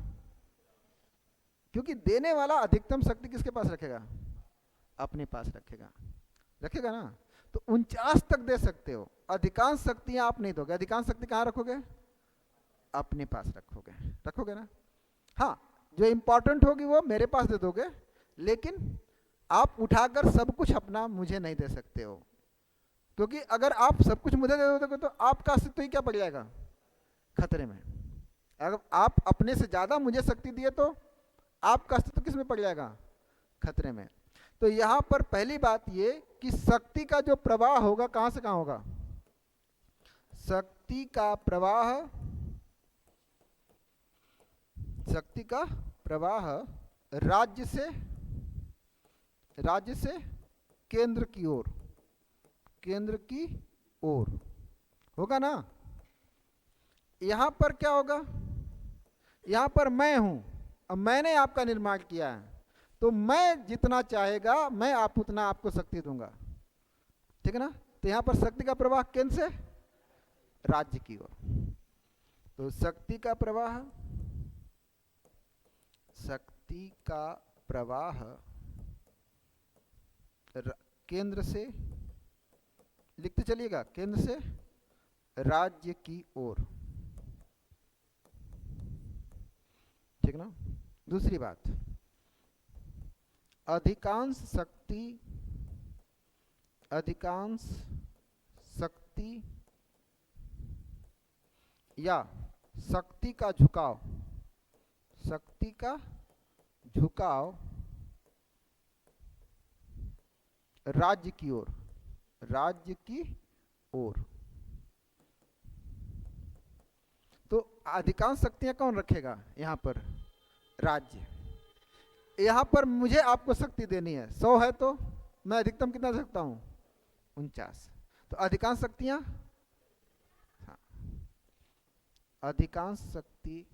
क्योंकि देने वाला अधिकतम शक्ति किसके पास रखेगा? अपने पास रखेगा, रखेगा ना? तो 49 तक दे सकते हो। अधिकांश शक्तियां आप नहीं दोगे। अधिकांश शक्ति कहां रखोगे? अपने पास रखोगे, रखोगे ना? हाँ, जो इंपॉर्टेंट होगी वो मेरे पास दे दोगे, लेकिन आप उठाकर सब कुछ अपना मुझे नहीं दे सकते हो। क्योंकि अगर आप सब कुछ मुझे दे दोगे तो आपका अस्तित्व ही क्या पड़ जाएगा? खतरे में। अगर आप अपने से ज्यादा मुझे शक्ति दिए तो आपका अस्तित्व किस में पड़ जाएगा? खतरे में। तो यहां पर पहली बात ये कि शक्ति का जो प्रवाह होगा कहां से कहां होगा? शक्ति का प्रवाह, शक्ति का प्रवाह राज्य से केंद्र की ओर, केंद्र की ओर होगा ना? यहां पर क्या होगा? यहां पर मैं हूं, अब मैंने आपका निर्माण किया है, तो मैं जितना चाहेगा मैं आप उतना आपको शक्ति दूंगा, ठीक है ना? तो यहां पर शक्ति का प्रवाह केंद्र से राज्य की ओर। तो शक्ति का प्रवाह, शक्ति का प्रवाह केंद्र से, लिखते चलिएगा, केंद्र से राज्य की ओर, ठीक ना? दूसरी बात, अधिकांश शक्ति, अधिकांश शक्ति या शक्ति का झुकाव, शक्ति का झुकाव राज्य की ओर, राज्य की ओर। तो अधिकांश शक्तियां कौन रखेगा यहां पर? राज्य। यहां पर मुझे आपको शक्ति देनी है, 100 है तो मैं अधिकतम कितना दे सकता हूं? 49। तो अधिकांश शक्तियां, हाँ, अधिकांश शक्ति,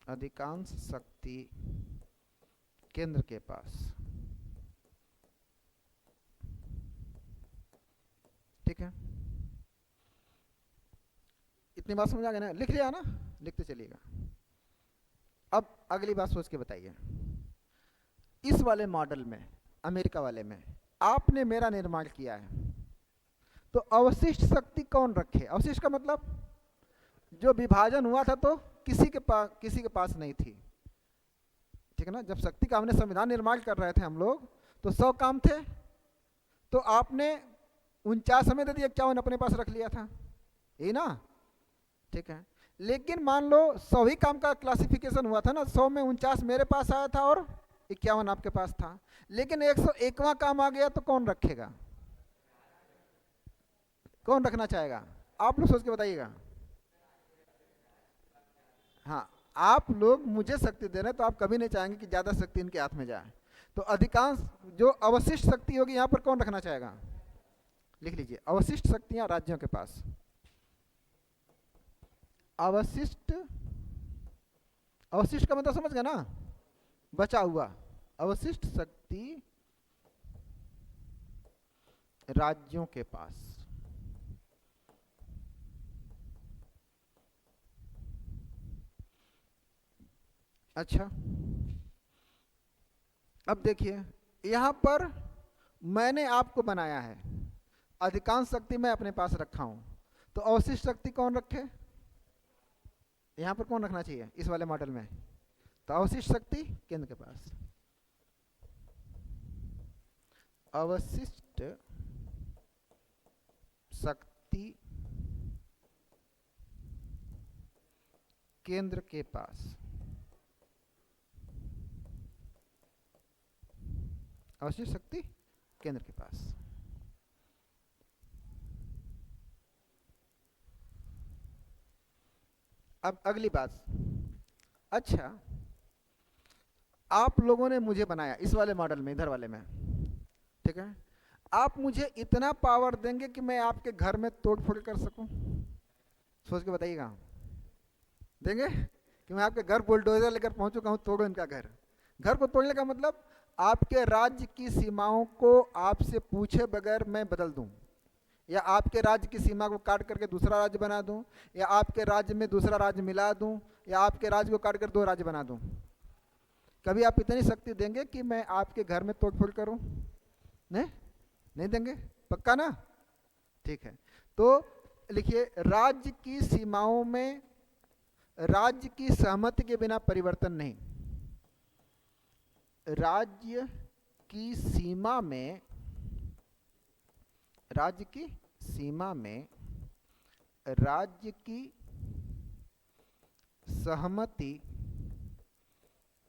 अधिकांश शक्ति केंद्र के पास, ठीक है? इतनी बात समझ आ गई ना? लिख लिया ना? लिखते चलिएगा। अब अगली बात सोच के बताइए। इस वाले मॉडल में, अमेरिका वाले में, आपने मेरा निर्माण किया है, तो अवशिष्ट शक्ति कौन रखे? अवशिष्ट का मतलब जो विभाजन हुआ था तो किसी के पास नहीं थी, ठीक है ना? जब शक्ति का हमने संविधान निर्माण कर रहे थे हम लोग, तो 100 काम थे, तो आपने 49 हमें दे दिया, 51 अपने पास रख लिया था, यही ना, ठीक है। लेकिन मान लो 100 ही काम का क्लासिफिकेशन हुआ था ना, 100 में 49 मेरे पास आया था और 51 आपके पास था, लेकिन 101वां काम आ गया तो कौन रखेगा, कौन रखना चाहेगा, आप लोग सोच के बताइएगा। हाँ, आप लोग मुझे शक्ति दे रहे हैं तो आप कभी नहीं चाहेंगे कि ज्यादा शक्ति इनके हाथ में जाए, तो अधिकांश जो अवशिष्ट शक्ति होगी यहां पर कौन रखना चाहेगा, लिख लीजिए, अवशिष्ट शक्तियां राज्यों के पास, अवशिष्ट, अवशिष्ट का मतलब समझ गए ना, बचा हुआ, अवशिष्ट शक्ति राज्यों के पास। अच्छा, अब देखिए यहां पर मैंने आपको बनाया है, अधिकांश शक्ति मैं अपने पास रखा हूं, तो अवशिष्ट शक्ति कौन रखे, यहां पर कौन रखना चाहिए इस वाले मॉडल में, तो अवशिष्ट शक्ति केंद्र के पास, अवशिष्ट शक्ति केंद्र के पास, अवशिष्ट शक्ति केंद्र के पास। अब अगली बात, अच्छा आप लोगों ने मुझे बनाया इस वाले मॉडल में, इधर वाले में, ठीक है, आप मुझे इतना पावर देंगे कि मैं आपके घर में तोड़ फोड़ कर सकूं, सोच के बताइएगा, देंगे कि मैं आपके घर बुलडोजर लेकर पहुंचू, कहूं तोड़ो इनका घर, घर को तोड़ने का मतलब आपके राज्य की सीमाओं को आपसे पूछे बगैर मैं बदल दूं, या आपके राज्य की सीमा को काट करके दूसरा राज्य बना दूं, या आपके राज्य में दूसरा राज्य मिला दूं, या आपके राज्य को काट कर 2 राज्य बना दूं, कभी आप इतनी शक्ति देंगे कि मैं आपके घर में तोड़फोड़ करूं, नहीं, नहीं देंगे, पक्का ना, ठीक है। तो लिखिए, राज्य की सीमाओं में राज्य की सहमति के बिना परिवर्तन नहीं, राज्य की सीमा में, राज्य की सीमा में राज्य की सहमति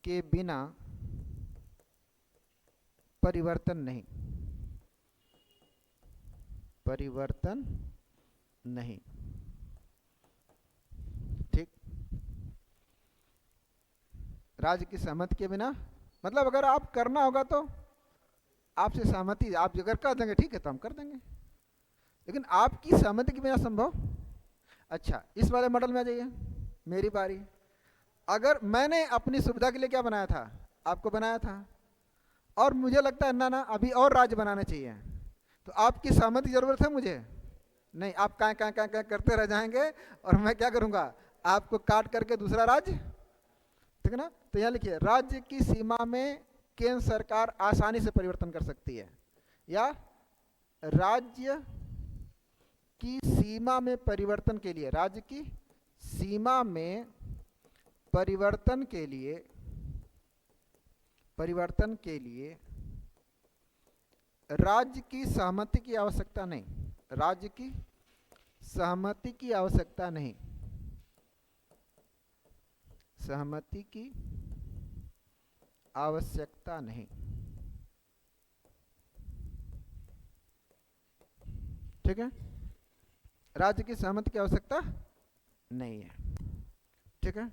के बिना परिवर्तन नहीं, परिवर्तन नहीं, ठीक, राज्य की सहमति के बिना मतलब अगर आप करना होगा तो आपसे सहमति, आप अगर कर देंगे ठीक है तो हम कर देंगे, लेकिन आपकी सहमति के बिना संभव। अच्छा, इस वाले मॉडल में आ जाइए, मेरी बारी, अगर मैंने अपनी सुविधा के लिए क्या बनाया था, आपको बनाया था, और मुझे लगता है ना अभी और राज्य बनाने चाहिए, तो आपकी सहमति की जरूरत है मुझे, नहीं, आप क्या करते रह जाएंगे और मैं क्या करूंगा, आपको काट करके दूसरा राज्य, ठीक है ना। तो यहाँ लिखिए, राज्य की सीमा में केंद्र सरकार आसानी से परिवर्तन कर सकती है, या राज्य की सीमा में परिवर्तन के लिए, राज्य की सीमा में परिवर्तन के लिए, परिवर्तन के लिए राज्य की सहमति की आवश्यकता नहीं, राज्य की सहमति की आवश्यकता नहीं, सहमति की आवश्यकता नहीं, ठीक है, राज्य की सहमति की आवश्यकता नहीं है, ठीक है।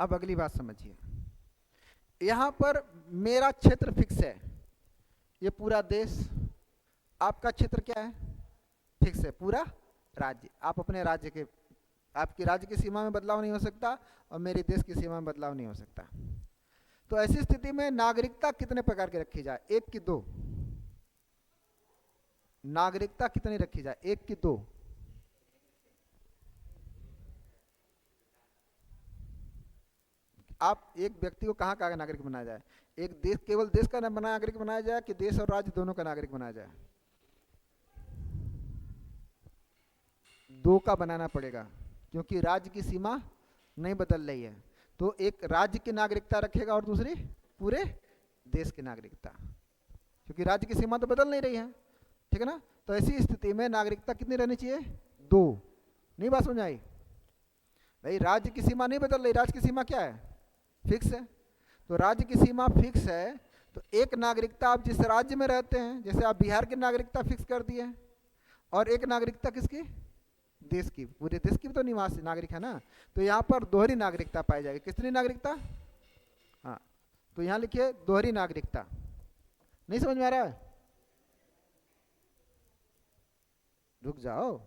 अब अगली बात समझिए, यहां पर मेरा क्षेत्र फिक्स है, ये पूरा देश, आपका क्षेत्र क्या है, फिक्स है, पूरा राज्य, आप अपने राज्य के, आपकी राज्य की सीमा में बदलाव नहीं हो सकता और मेरे देश की सीमा में बदलाव नहीं हो सकता। तो ऐसी स्थिति में नागरिकता कितने प्रकार की रखी जाए, 1 की 2, नागरिकता कितनी रखी जाए, 1 की 2, आप एक व्यक्ति को कहाँ का नागरिक बनाया जाए, एक देश, केवल देश का नागरिक बनाया जाए कि देश और राज्य दोनों का नागरिक बनाया जाए, 2 का बनाना पड़ेगा, क्योंकि राज्य की सीमा नहीं बदल रही है, तो एक राज्य की नागरिकता रखेगा और दूसरी पूरे देश की नागरिकता, क्योंकि राज्य की सीमा तो बदल नहीं रही है, ठीक है ना। तो ऐसी स्थिति में नागरिकता कितनी रहनी चाहिए? 2। नहीं बात समझ आई भाई? राज्य की सीमा नहीं बदल रही, राज्य की सीमा क्या है? फिक्स है। तो राज्य की सीमा फिक्स है, तो एक नागरिकता आप जिस राज्य में रहते हैं, जैसे आप बिहार की नागरिकता फिक्स कर दिए, और एक नागरिकता किसकी? देश की, पूरे देश की तो निवासी नागरिक है ना। तो यहाँ पर दोहरी नागरिकता पाई जाएगी। कितनी नागरिकता? हाँ, तो यहाँ लिखिए दोहरी नागरिकता। नहीं समझ में आ रहा है? रुक जाओ,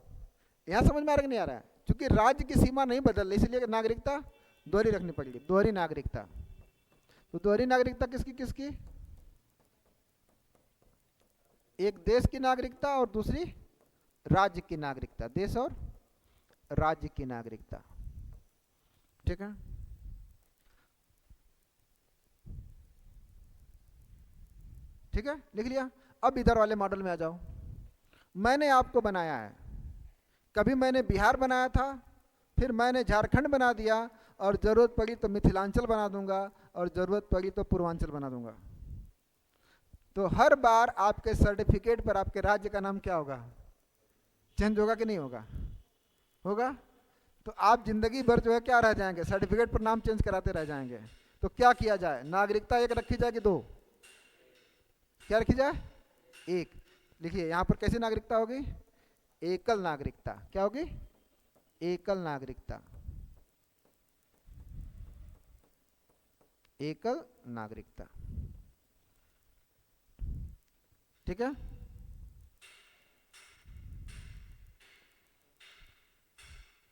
यहाँ समझ में आ रहा है कि नहीं आ रहा है? क्योंकि राज्य की सीमा नहीं बदल रही, इसलिए नागरिकता दोहरी रखनी पड़ेगी, दोहरी नागरिकता। तो दोहरी नागरिकता किसकी किसकी? एक देश की नागरिकता और दूसरी राज्य की नागरिकता, देश और राज्य की नागरिकता, ठीक है। ठीक है, लिख लिया। अब इधर वाले मॉडल में आ जाओ। मैंने आपको बनाया है, कभी मैंने बिहार बनाया था, फिर मैंने झारखंड बना दिया, और जरूरत पड़ी तो मिथिलांचल बना दूंगा, और जरूरत पड़ी तो पूर्वांचल बना दूंगा। तो हर बार आपके सर्टिफिकेट पर आपके राज्य का नाम क्या होगा? चेंज होगा कि नहीं होगा? होगा। तो आप जिंदगी भर जो है क्या रह जाएंगे? सर्टिफिकेट पर नाम चेंज कराते रह जाएंगे। तो क्या किया जाए? नागरिकता एक रखी जाएगी, 2? क्या रखी जाए? 1। लिखिए यहाँ पर कैसी नागरिकता होगी? एकल नागरिकता। क्या होगी? एकल नागरिकता, एकल नागरिकता, ठीक है।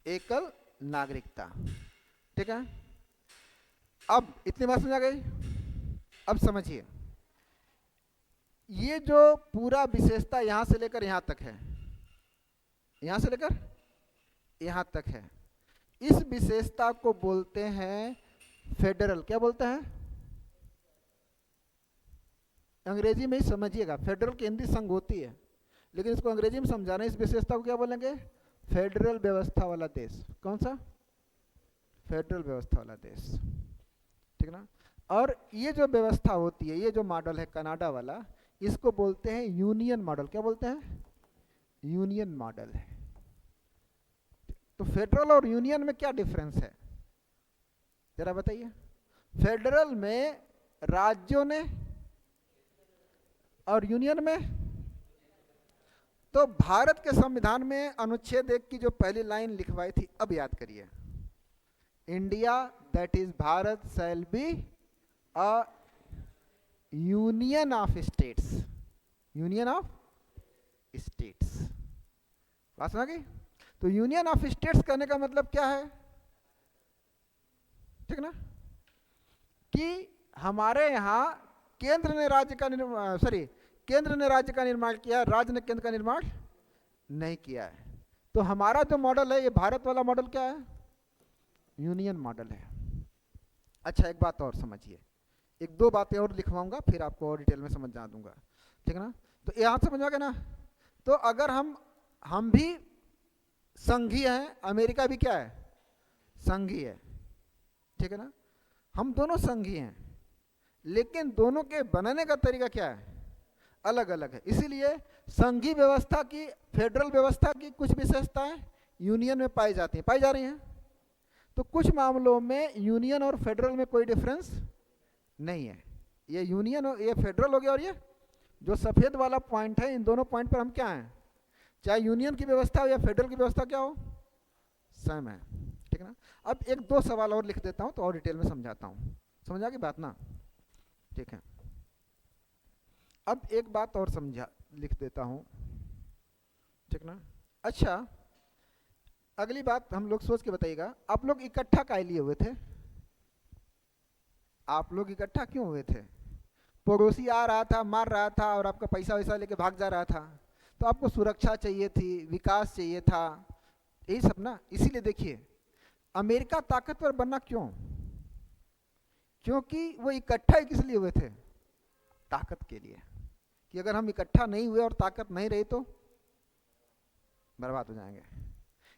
एकल नागरिकता, ठीक है। अब इतनी बात समझ आ गई? अब समझिए, ये जो पूरा विशेषता यहां से लेकर यहां तक है, यहां से लेकर यहां तक है, इस विशेषता को बोलते हैं फेडरल। क्या बोलते हैं? अंग्रेजी में ही समझिएगा, फेडरल की हिंदी संघ होती है, लेकिन इसको अंग्रेजी में समझाना, इस विशेषता को क्या बोलेंगे? फेडरल व्यवस्था वाला देश। कौन सा? फेडरल व्यवस्था वाला देश, ठीक ना। और ये जो व्यवस्था होती है, ये जो मॉडल है कनाडा वाला, इसको बोलते हैं यूनियन मॉडल। क्या बोलते हैं? यूनियन मॉडल है। तो फेडरल और यूनियन में क्या डिफरेंस है जरा बताइए? फेडरल में राज्यों ने, और यूनियन में, तो भारत के संविधान में अनुच्छेद 1 की जो पहली लाइन लिखवाई थी, अब याद करिए, India that is Bharat shall be a union of states. Union of states, बात समझ गई? तो यूनियन ऑफ स्टेट्स कहने का मतलब क्या है? ठीक ना, कि हमारे यहाँ केंद्र ने राज्य का निर्माण, सॉरी, केंद्र ने राज्य का निर्माण किया, राज्य ने केंद्र का निर्माण नहीं किया है। तो हमारा जो मॉडल है, ये भारत वाला मॉडल क्या है? यूनियन मॉडल है। अच्छा, एक बात और समझिए, एक दो बातें और लिखवाऊंगा, फिर आपको और डिटेल में समझा दूंगा, ठीक है ना। तो यहाँ समझ आ गया ना। तो अगर हम भी संघीय हैं, अमेरिका भी क्या है? संघीय है, ठीक है ना। हम दोनों संघीय हैं, लेकिन दोनों के बनने का तरीका क्या है? अलग अलग है। इसीलिए संघीय व्यवस्था की, फेडरल व्यवस्था की कुछ विशेषताएं यूनियन में पाई जाती हैं, पाई जा रही हैं। तो कुछ मामलों में यूनियन और फेडरल में कोई डिफरेंस नहीं है। ये यूनियन और ये फेडरल हो गया, और ये जो सफेद वाला पॉइंट है, इन दोनों पॉइंट पर हम क्या हैं? चाहे यूनियन की व्यवस्था हो या फेडरल की व्यवस्था क्या हो, सेम है, ठीक है ना। अब एक दो सवाल और लिख देता हूं, तो और डिटेल में समझाता हूं। समझ आ गई बात ना? ठीक है। अब एक बात और समझा, लिख देता हूं, ठीक ना। अच्छा, अगली बात हम लोग सोच के बताइएगा, आप लोग इकट्ठा काहे लिए हुए थे? आप लोग इकट्ठा क्यों हुए थे? पड़ोसी आ रहा था, मार रहा था, और आपका पैसा वैसा लेके भाग जा रहा था, तो आपको सुरक्षा चाहिए थी, विकास चाहिए था, यही सब ना। इसीलिए देखिए, अमेरिका ताकतवर बनना क्यों? क्योंकि वो इकट्ठा ही किस लिए हुए थे? ताकत के लिए, कि अगर हम इकट्ठा नहीं हुए और ताकत नहीं रही तो बर्बाद हो जाएंगे।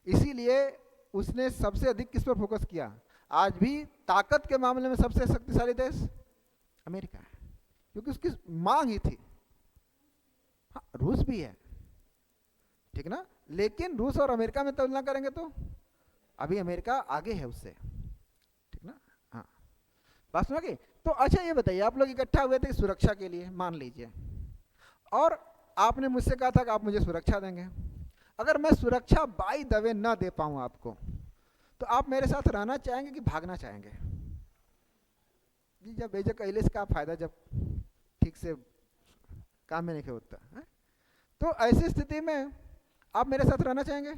इसीलिए उसने सबसे अधिक किस पर फोकस किया? आज भी ताकत के मामले में सबसे शक्तिशाली देश अमेरिका है, क्योंकि उसकी मांग ही थी। हाँ, रूस भी है, ठीक ना, लेकिन रूस और अमेरिका में तुलना करेंगे तो अभी अमेरिका आगे है उससे, ठीक ना। हाँ, बात समझ गई। तो अच्छा ये बताइए, आप लोग इकट्ठा हुए थे सुरक्षा के लिए मान लीजिए, और आपने मुझसे कहा था कि आप मुझे सुरक्षा देंगे। अगर मैं सुरक्षा बाई द वे ना दे पाऊँ आपको, तो आप मेरे साथ रहना चाहेंगे कि भागना चाहेंगे? जी, जब बेजक कैले का फायदा जब ठीक से काम में नहीं होता है, तो ऐसी स्थिति में आप मेरे साथ रहना चाहेंगे?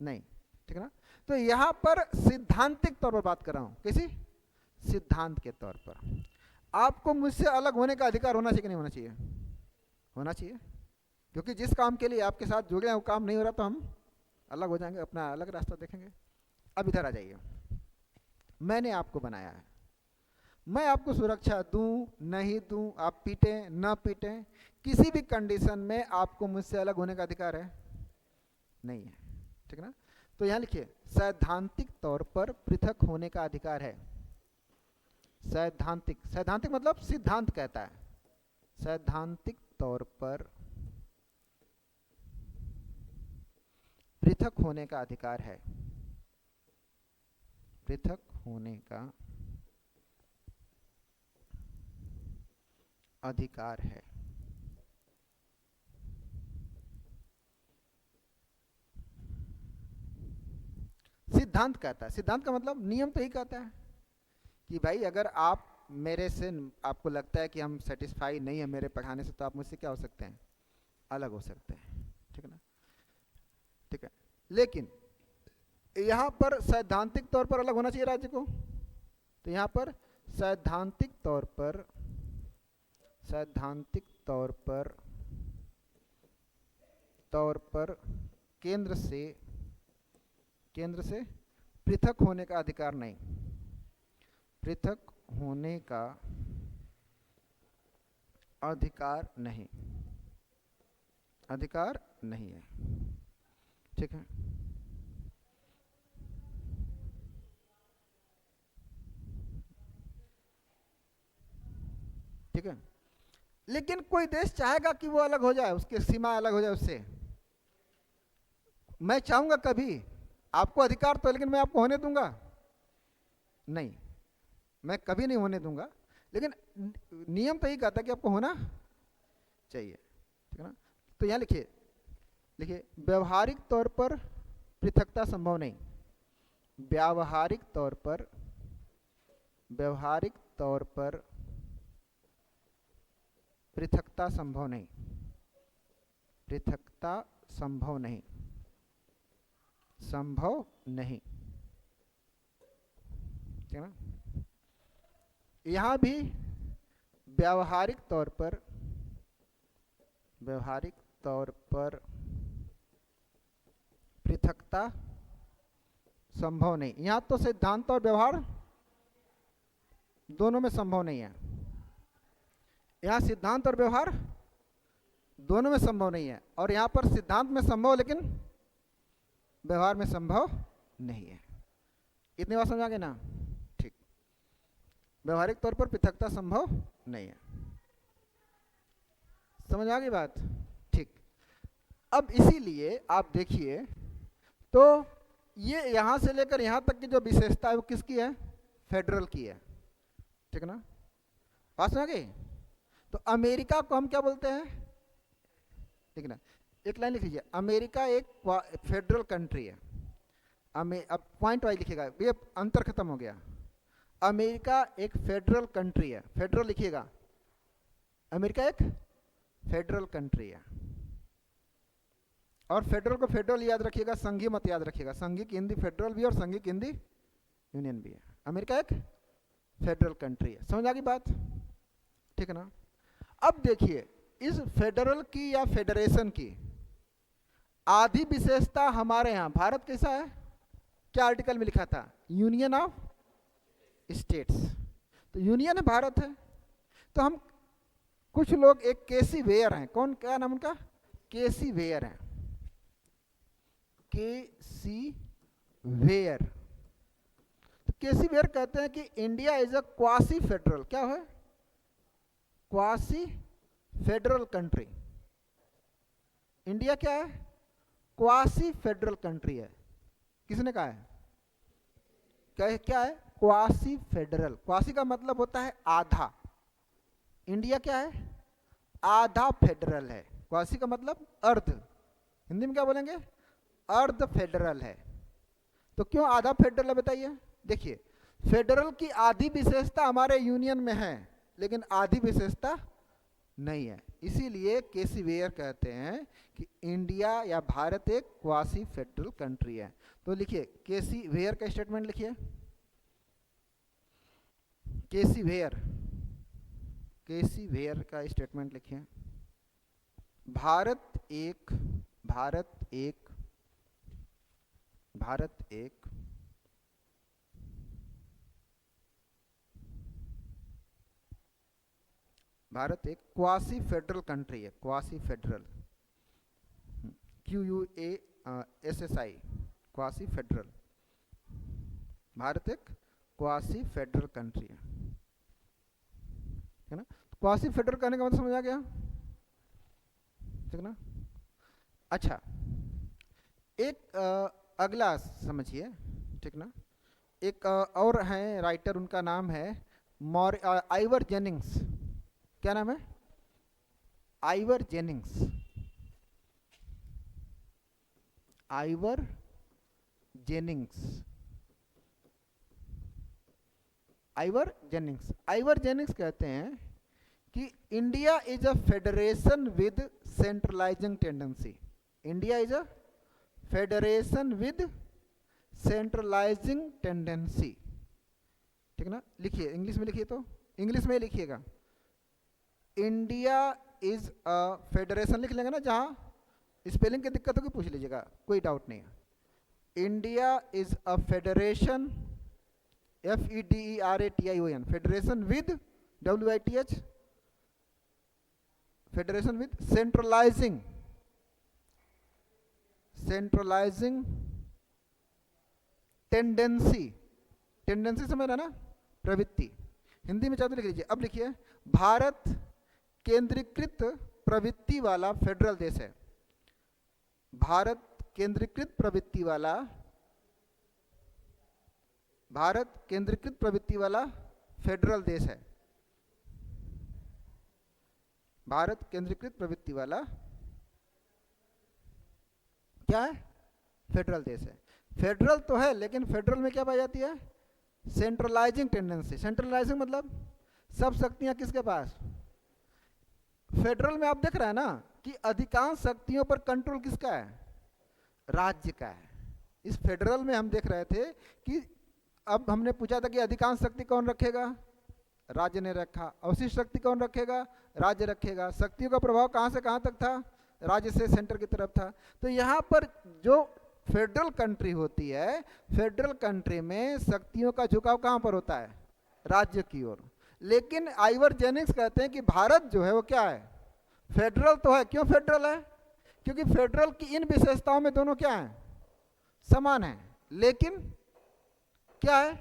नहीं, ठीक है ना। तो यहां पर सिद्धांतिक तौर पर बात कर रहा हूं, किसी सिद्धांत के तौर पर आपको मुझसे अलग होने का अधिकार होना चाहिए कि नहीं होना चाहिए? होना चाहिए, क्योंकि जिस काम के लिए आपके साथ जुड़े हैं वो काम नहीं हो रहा तो हम अलग हो जाएंगे, अपना अलग रास्ता देखेंगे। अब इधर आ जाइए, मैंने आपको बनाया है, मैं आपको सुरक्षा दूं नहीं दूं, आप पीटे ना पीटे, किसी भी कंडीशन में आपको मुझसे अलग होने का अधिकार है? नहीं है, ठीक ना। तो यहां लिखिए, सैद्धांतिक तौर पर पृथक होने का अधिकार है। सैद्धांतिक, सैद्धांतिक मतलब सिद्धांत कहता है, सैद्धांतिक तौर पर पृथक होने का अधिकार है, पृथक होने का अधिकार है। सिद्धांत कहता है, सिद्धांत का मतलब नियम तो ही कहता है कि भाई अगर आप मेरे से, आपको लगता है कि हम सेटिस्फाई नहीं है मेरे पढ़ाने से, तो आप मुझसे क्या हो सकते हैं? अलग हो सकते हैं, ठीक है ना, ठीक है। लेकिन यहां पर सैद्धांतिक तौर पर अलग होना चाहिए राज्य को, तो यहां पर सैद्धांतिक तौर पर, सैद्धांतिक तौर पर केंद्र से पृथक होने का अधिकार नहीं, पृथक होने का अधिकार नहीं, अधिकार नहीं है, ठीक है। ठीक है, लेकिन कोई देश चाहेगा कि वो अलग हो जाए, उसकी सीमा अलग हो जाए उससे? मैं चाहूंगा कभी? आपको अधिकार तो, लेकिन मैं आपको होने दूंगा? नहीं, मैं कभी नहीं होने दूंगा, लेकिन नियम तो यही कहता है कि आपको होना चाहिए, ठीक है ना। तो यहां लिखिए, लिखिए व्यवहारिक तौर पर पृथकता संभव नहीं, व्यावहारिक तौर पर, व्यवहारिक तौर पर पृथकता संभव नहीं, पृथकता संभव नहीं, संभव नहीं, ठीक है ना। यहां भी व्यावहारिक तौर पर, व्यवहारिक तौर पर पृथकता संभव नहीं। यहां तो सिद्धांत और व्यवहार दोनों में संभव नहीं है, यहां सिद्धांत और व्यवहार दोनों में संभव नहीं है, और यहां पर सिद्धांत में संभव लेकिन व्यवहार में संभव नहीं है। इतनी बात समझ आ गई ना? ठीक, व्यवहारिक तौर पर पृथकता संभव नहीं है, समझ आ गई बात? ठीक, अब इसीलिए आप देखिए, तो ये यहां से लेकर यहां तक की जो विशेषता है वो किसकी है? फेडरल की है, ठीक ना। बात समझ गई? तो अमेरिका को हम क्या बोलते हैं? ठीक ना, एक लाइन लिख लीजिए, अमेरिका एक फेडरल कंट्री है। अब पॉइंट वाइज लिखिएगा, ये अंतर खत्म हो गया। अमेरिका एक फेडरल कंट्री है, फेडरल लिखिएगा, अमेरिका एक फेडरल कंट्री है। और फेडरल को फेडरल याद रखिएगा, संघीय मत याद रखिएगा, संघीय की हिंदी फेडरल भी और संघीय की हिंदी यूनियन भी है। अमेरिका एक फेडरल कंट्री है, समझ आ गई बात? ठीक है ना। अब देखिए, इस फेडरल की या फेडरेशन की आधी विशेषता हमारे यहां भारत कैसा है? क्या आर्टिकल में लिखा था? Union of states. तो यूनियन है, भारत है। तो हम कुछ लोग, एक केसी वेयर हैं, कौन, क्या नाम उनका? केसी वेयर है, केसी वेयर। तो केसी वेयर कहते हैं कि India is a quasi federal, क्या है? Quasi federal country. इंडिया क्या है? क्वासी फेडरल कंट्री है। किसने कहा है? क्या है? Quasi federal. क्वासी का मतलब होता है आधा। इंडिया क्या है? आधा फेडरल है। क्वासी का मतलब अर्ध। हिंदी में क्या बोलेंगे? अर्ध फेडरल है। तो क्यों आधा फेडरल है बताइए? देखिए, फेडरल की आधी विशेषता हमारे यूनियन में है, लेकिन आधी विशेषता नहीं है। इसीलिए केसी वेयर कहते हैं कि इंडिया या भारत एक क्वासी फेडरल कंट्री है। तो लिखिए, केसी वेयर का स्टेटमेंट लिखिए। केसी वेयर का स्टेटमेंट लिखिए। भारत एक भारत एक भारत एक भारत एक क्वासी फेडरल कंट्री है। Quasi federal, QUASSI, quasi federal. Bharat एक क्वासी फेडरल कंट्री है ना। क्वासी फेडरल कहने का मतलब समझ आ गया? ठीक ना। अच्छा, एक अगला समझिए, ठीक ना। एक और हैं राइटर, उनका नाम है आइवर जेनिंग्स। क्या नाम है? Ivor Jennings. Ivor Jennings. Ivor Jennings कहते हैं कि India is a federation with centralising tendency. India is a federation with centralising tendency. ठीक ना। लिखिए, इंग्लिश में लिखिए, तो इंग्लिश में लिखिएगा। इंडिया इज अ फेडरेशन लिख लेंगे ना, जहां स्पेलिंग की दिक्कत होगी पूछ लीजिएगा, कोई डाउट नहीं है। India is a federation, FEDERATION, federation with WITH, federation with centralising tendency. Tendency समझ रहा ना, प्रवृत्ति। हिंदी में चाहते लिख लीजिए। अब लिखिए, भारत केंद्रीकृत प्रवृत्ति वाला फेडरल देश है। भारत केंद्रीकृत प्रवृत्ति वाला फेडरल देश है। भारत केंद्रीकृत प्रवृत्ति वाला क्या है? फेडरल देश है। फेडरल तो है, लेकिन फेडरल में क्या पाई जाती है? Centralising tendency. सेंट्रलाइजिंग मतलब सब शक्तियां किसके पास? फेडरल में आप देख रहे हैं ना कि अधिकांश शक्तियों पर कंट्रोल किसका है? राज्य का है। इस फेडरल में हम देख रहे थे कि अब हमने पूछा था कि अधिकांश शक्ति कौन रखेगा? राज्य ने रखा। अवशिष्ट शक्ति कौन रखेगा? राज्य रखेगा। शक्तियों का प्रभाव कहां से कहां तक था? राज्य से सेंटर की तरफ था। तो यहां पर जो फेडरल कंट्री होती है, फेडरल कंट्री में शक्तियों का झुकाव कहां पर होता है? राज्य की ओर। लेकिन आइवर जेनिंग्स कहते हैं कि भारत जो है वो क्या है? फेडरल तो है। क्यों फेडरल है? क्योंकि फेडरल की इन विशेषताओं में दोनों क्या है? समान है। लेकिन क्या है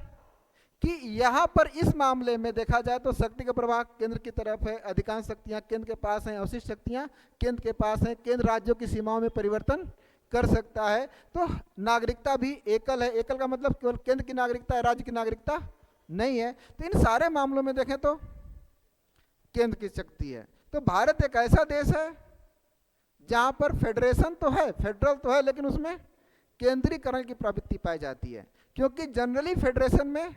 कि यहां पर इस मामले में देखा जाए तो शक्ति का प्रवाह केंद्र की तरफ है। अधिकांश शक्तियां केंद्र के पास हैं, अवशिष्ट शक्तियां केंद्र के पास हैं। केंद्र राज्यों की सीमाओं में परिवर्तन कर सकता है। तो नागरिकता भी एकल है। एकल का मतलब केवल केंद्र की नागरिकता है, राज्य की नागरिकता नहीं है। तो इन सारे मामलों में देखें तो केंद्र की शक्ति है। तो भारत एक ऐसा देश है जहां पर फेडरेशन तो है, फेडरल तो है, लेकिन उसमें केंद्रीकरण की प्रवृत्ति पाई जाती है। क्योंकि जनरली फेडरेशन में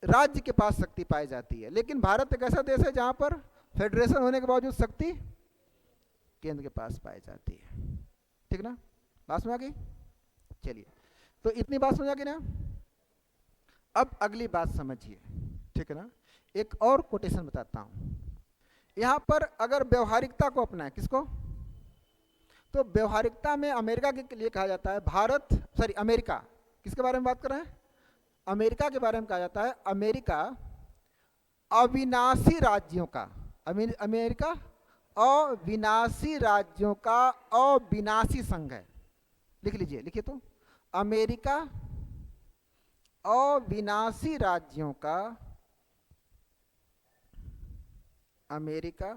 राज्य के पास शक्ति पाई जाती है, लेकिन भारत एक ऐसा देश है जहां पर फेडरेशन होने के बावजूद शक्ति केंद्र के पास पाई जाती है। ठीक ना, बात समझ आ गई? चलिए, तो इतनी बात समझ आ गई ना। अब अगली बात समझिए, ठीक है ना। एक और कोटेशन बताता हूं। यहां पर अगर व्यवहारिकता को अपनाएं, किसको? तो व्यवहारिकता में अमेरिका के लिए कहा जाता है अमेरिका। किसके बारे में बात कर रहे हैं? अमेरिका के बारे में कहा जाता है अमेरिका अविनाशी राज्यों का, अमेरिका अविनाशी राज्यों का अविनाशी संघ है। लिख लीजिए, लिखिए तो, अमेरिका अविनाशी राज्यों का अमेरिका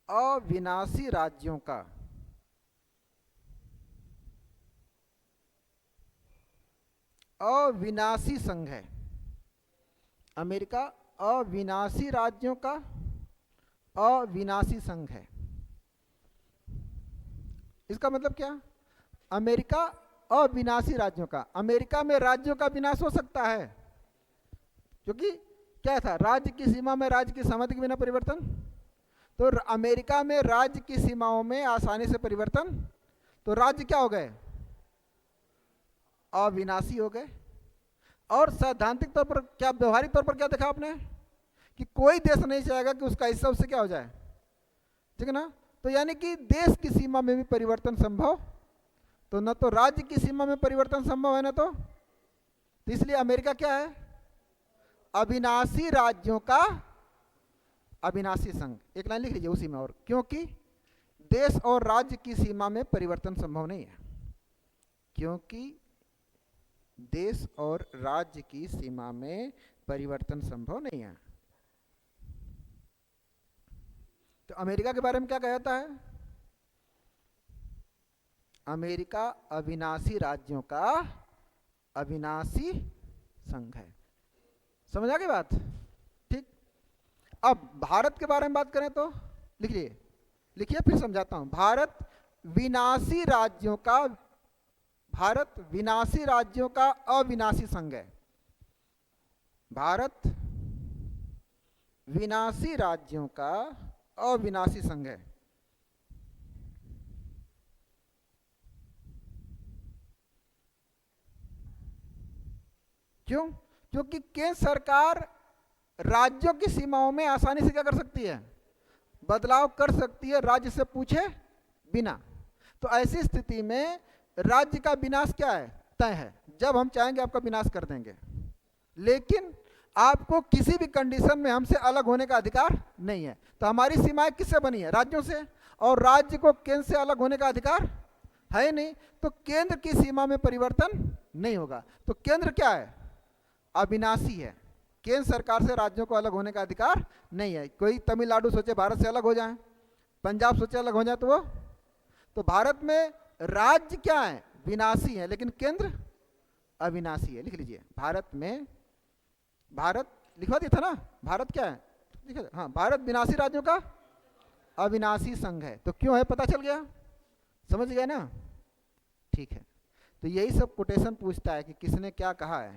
अविनाशी राज्यों का अविनाशी संघ है। अमेरिका अविनाशी राज्यों का अविनाशी संघ है। इसका मतलब क्या? अमेरिका अविनाशी राज्यों का, अमेरिका में राज्यों का विनाश हो सकता है, क्योंकि क्या था, राज्य की सीमा में राज्य की सहमति के बिना परिवर्तन। तो अमेरिका में राज्य की सीमाओं में आसानी से परिवर्तन, तो राज्य क्या हो गए? अविनाशी हो गए। और सैद्धांतिक तौर पर क्या, व्यवहारिक तौर पर क्या देखा आपने कि कोई देश नहीं चाहेगा कि उसका हिस्सा उससे क्या हो जाए, ठीक है ना। तो यानी कि देश की सीमा में भी परिवर्तन संभव, तो न तो राज्य की सीमा में परिवर्तन संभव है न तो इसलिए अमेरिका क्या है? अविनाशी राज्यों का अविनाशी संघ। एक लाइन लिख लीजिए उसी में, और क्योंकि देश और राज्य की सीमा में परिवर्तन संभव नहीं है, क्योंकि देश और राज्य की सीमा में परिवर्तन संभव नहीं है। तो अमेरिका के बारे में क्या कहा जाता है? अमेरिका अविनाशी राज्यों का अविनाशी संघ है। समझ आ गई बात? ठीक। अब भारत के बारे में बात करें तो लिखिए, लिखिए फिर समझाता हूं। भारत विनाशी राज्यों का, भारत विनाशी राज्यों का अविनाशी संघ है। भारत विनाशी राज्यों का अविनाशी संघ है। क्यों? क्योंकि केंद्र सरकार राज्यों की सीमाओं में आसानी से क्या कर सकती है? बदलाव कर सकती है, राज्य से पूछे बिना। तो ऐसी स्थिति में राज्य का विनाश क्या है? तय है। जब हम चाहेंगे आपका विनाश कर देंगे, लेकिन आपको किसी भी कंडीशन में हमसे अलग होने का अधिकार नहीं है। तो हमारी सीमाएं किससे बनी है? राज्यों से, और राज्य को केंद्र से अलग होने का अधिकार है नहीं। तो केंद्र की सीमा में परिवर्तन नहीं होगा। तो केंद्र क्या है? अविनाशी है। केंद्र सरकार से राज्यों को अलग होने का अधिकार नहीं है। कोई तमिलनाडु सोचे भारत से अलग हो जाए, पंजाब सोचे अलग हो जाए, तो वो, तो भारत में राज्य क्या है? विनाशी है, लेकिन केंद्र अविनाशी है। लिख लीजिए, भारत में, भारत लिखवा दिया था ना, भारत क्या है? हाँ, भारत विनाशी राज्यों का अविनाशी संघ है। तो क्यों है पता चल गया? समझ गए ना? ठीक है। तो यही सब कोटेशन पूछता है कि किसने क्या कहा है,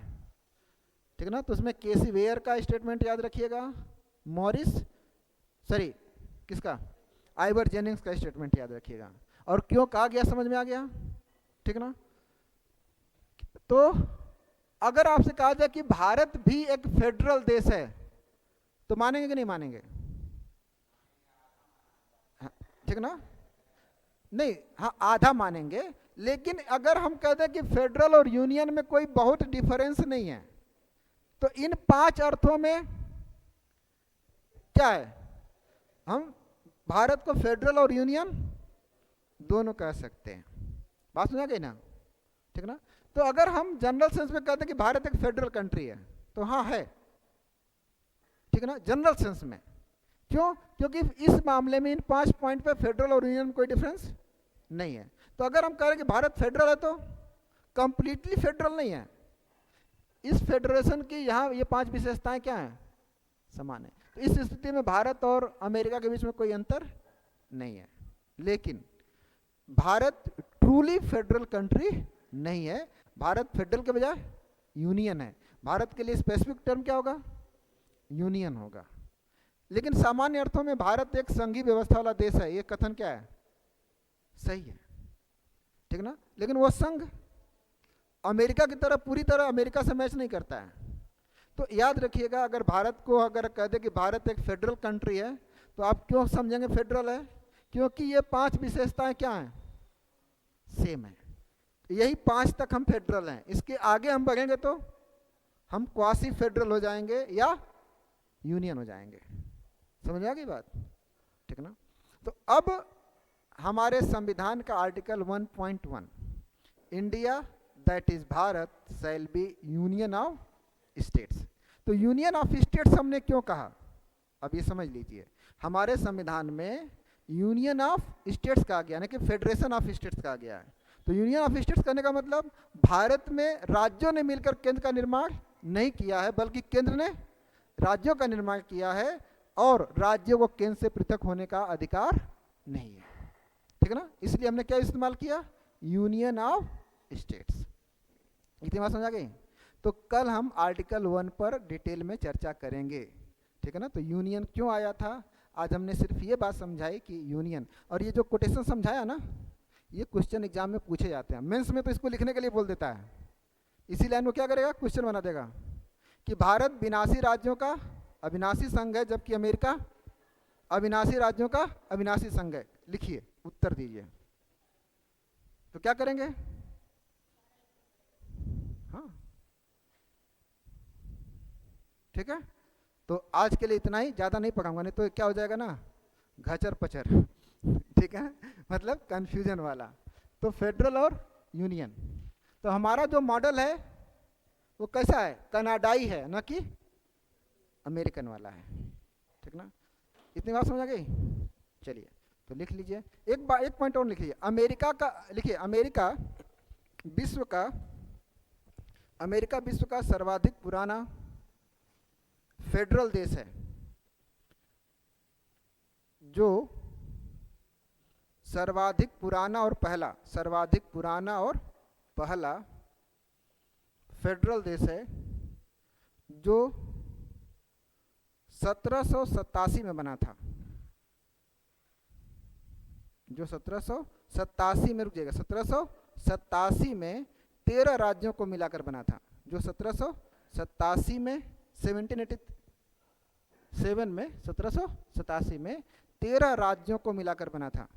ठीक है ना। तो उसमें केसी वेयर का स्टेटमेंट याद रखिएगा, मॉरिस, सॉरी किसका, आइवर जेनिंग्स का स्टेटमेंट याद रखिएगा, और क्यों कहा गया समझ में आ गया, ठीक है ना। तो अगर आपसे कहा जाए कि भारत भी एक फेडरल देश है, तो मानेंगे कि नहीं मानेंगे? ठीक है ना। नहीं, हाँ आधा मानेंगे, लेकिन अगर हम कह दें कि फेडरल और यूनियन में कोई बहुत डिफरेंस नहीं है, तो इन 5 अर्थों में क्या है? हम भारत को फेडरल और यूनियन दोनों कह सकते हैं। बात सुना गई ना, ठीक ना। तो अगर हम जनरल सेंस में कहते हैं कि भारत एक फेडरल कंट्री है, तो हाँ है, ठीक है ना, जनरल सेंस में। क्यों? क्योंकि इस मामले में इन 5 पॉइंट पे फेडरल और यूनियन में कोई डिफरेंस नहीं है। तो अगर हम कह रहे हैं कि भारत फेडरल है, तो कंप्लीटली फेडरल नहीं है। इस फेडरेशन की यहाँ ये 5 विशेषताएं क्या हैं? समान है। तो इस स्थिति में भारत और अमेरिका के बीच में कोई अंतर नहीं है। लेकिन भारत ट्रूली फेडरल कंट्री नहीं है। भारत फेडरल के बजाय यूनियन है। भारत के लिए स्पेसिफिक टर्म क्या होगा? यूनियन होगा। लेकिन सामान्य अर्थों में भारत एक संघीय व्यवस्था वाला देश है, ये कथन क्या है? सही है, ठीक ना। लेकिन वो संघ अमेरिका की तरह पूरी तरह अमेरिका से मैच नहीं करता है। तो याद रखिएगा, अगर भारत को अगर कह दे कि भारत एक फेडरल कंट्री है, तो आप क्यों समझेंगे फेडरल है? क्योंकि ये 5 विशेषताएं क्या हैं? सेम है। यही 5 तक हम फेडरल हैं। इसके आगे हम बढ़ेंगे तो हम क्वासी फेडरल हो जाएंगे या यूनियन हो जाएंगे। समझ आ गई बात, ठीक ना। तो अब हमारे संविधान का article 1.1, India that is Bharat shall be union of states. तो यूनियन ऑफ स्टेट्स हमने क्यों कहा? अब ये समझ लीजिए, हमारे संविधान में यूनियन ऑफ स्टेट्स कहा गया, यानी कि फेडरेशन ऑफ स्टेट्स कहा गया है। तो यूनियन ऑफ स्टेट्स करने का मतलब भारत में राज्यों ने मिलकर केंद्र का निर्माण नहीं किया है, बल्कि केंद्र ने राज्यों का निर्माण किया है, और राज्यों को केंद्र से पृथक होने का अधिकार नहीं है। ठीक है ना, इसलिए हमने क्या इस्तेमाल किया, यूनियन ऑफ स्टेट्स। इतनी बात समझ आ गई। तो कल हम आर्टिकल 1 पर डिटेल में चर्चा करेंगे। ठीक है ना, तो यूनियन क्यों आया था, आज हमने सिर्फ ये बात समझाई कि यूनियन, और ये जो कोटेशन समझाया ना, ये क्वेश्चन एग्जाम में पूछे जाते हैं। मेंस में तो इसको लिखने के लिए बोल देता है, इसी लाइन में क्या करेगा, क्वेश्चन बना देगा कि भारत विनाशी राज्यों का अविनाशी संघ है, जबकि अमेरिका अविनाशी राज्यों का अविनाशी संघ है। लिखिए, उत्तर दीजिए। तो क्या करेंगे, हाँ ठीक है। तो आज के लिए इतना ही, ज़्यादा नहीं पढ़ाऊंगा, नहीं तो क्या हो जाएगा ना, घचर पचर। ठीक है, मतलब कंफ्यूजन वाला। तो फेडरल और यूनियन, तो हमारा जो मॉडल है वो कैसा है, कनाडाई है, ना कि अमेरिकन वाला है। ठीक ना, इतनी बात समझ आ गई। चलिए, तो लिख लीजिए, एक पॉइंट और लिखिए, अमेरिका का लिखिए, अमेरिका विश्व का सर्वाधिक पुराना फेडरल देश है, जो सर्वाधिक पुराना और पहला फेडरल देश है, जो 1787 में बना था। जो 1787 में, रुक जाएगा, 1787 में 13 राज्यों को मिलाकर बना था। जो 1787 में 1787 में 1787 में 13 राज्यों को मिलाकर बना था।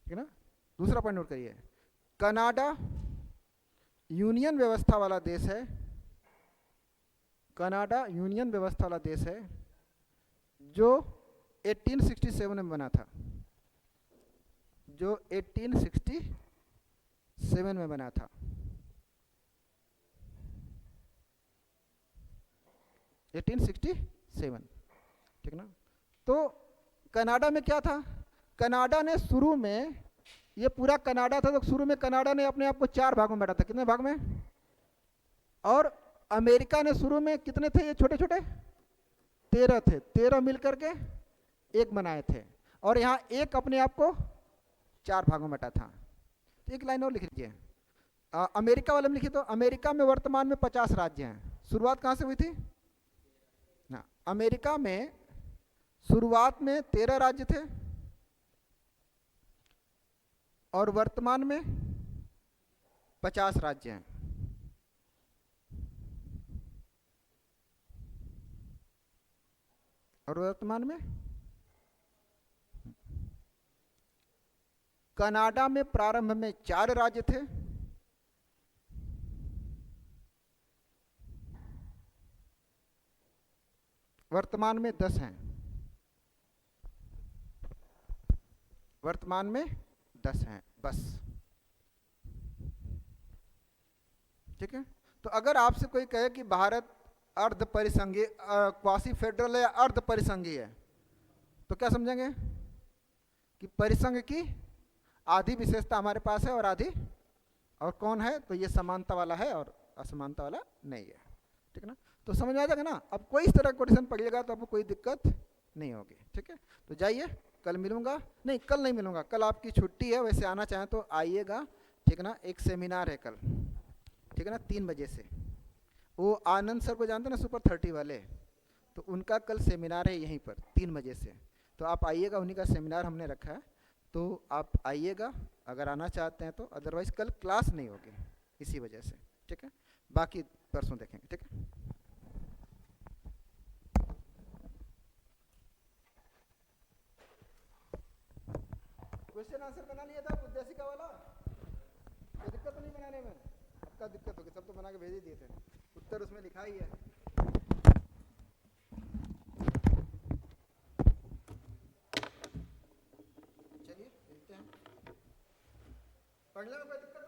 ठीक है ना। दूसरा पॉइंट नोट करिए, कनाडा यूनियन व्यवस्था वाला देश है। कनाडा यूनियन व्यवस्था वाला देश है, जो 1867 में बना था। जो 1867 में बना था। 1867, ठीक ना। तो कनाडा में क्या था, कनाडा ने शुरू में, ये पूरा कनाडा था, तो शुरू में कनाडा ने अपने आप को 4 भागों में बांटा था। कितने भाग में, और अमेरिका ने शुरू में कितने थे ये छोटे छोटे, 13 थे। 13 मिलकर के एक बनाए थे, और यहाँ एक अपने आप को 4 भागों में बांटा था। तो एक लाइन और लिख लीजिए, अमेरिका वाले में लिखिए। तो अमेरिका में वर्तमान में 50 राज्य हैं। शुरुआत कहाँ से हुई थी ना, अमेरिका में शुरुआत में 13 राज्य थे, और वर्तमान में 50 राज्य हैं। और वर्तमान में कनाडा में प्रारंभ में 4 राज्य थे, वर्तमान में 10 हैं। वर्तमान में 10 हैं बस। ठीक है। तो अगर आपसे कोई कहे कि भारत अर्ध परिसंघीय, क्वासी फेडरल है या अर्ध परिसंघीय है, तो क्या समझेंगे कि परिसंघ की आधी विशेषता हमारे पास है और आधी और कौन है, तो ये समानता वाला है और असमानता वाला नहीं है। ठीक है ना, तो समझ में आ जाएगा ना। अब कोई इस तरह का क्वेश्चन पढ़िएगा तो आपको कोई दिक्कत नहीं होगी। ठीक है, तो जाइए, कल मिलूंगा, नहीं कल नहीं मिलूंगा, कल आपकी छुट्टी है, वैसे आना चाहें तो आइएगा। ठीक है ना, एक सेमिनार है कल, ठीक है ना, 3 बजे से। वो आनंद सर को जानते हैं ना, सुपर 30 वाले, तो उनका कल सेमिनार है यहीं पर 3 बजे से। तो आप आइएगा, उन्हीं का सेमिनार हमने रखा है, तो आप आइएगा अगर आना चाहते हैं तो। अदरवाइज कल क्लास नहीं होगी इसी वजह से। ठीक है, बाकी परसों देखेंगे। ठीक है, क्वेश्चन आंसर बना लिया था उद्देशिका वाला, कोई दिक्कत नहीं बनाने में। आपका दिक्कत होगी, सब तो बना के भेज ही दिए थे, उत्तर उसमें लिखा ही है। चलिए देखते हैं, पढ़ने में कोई दिक्कत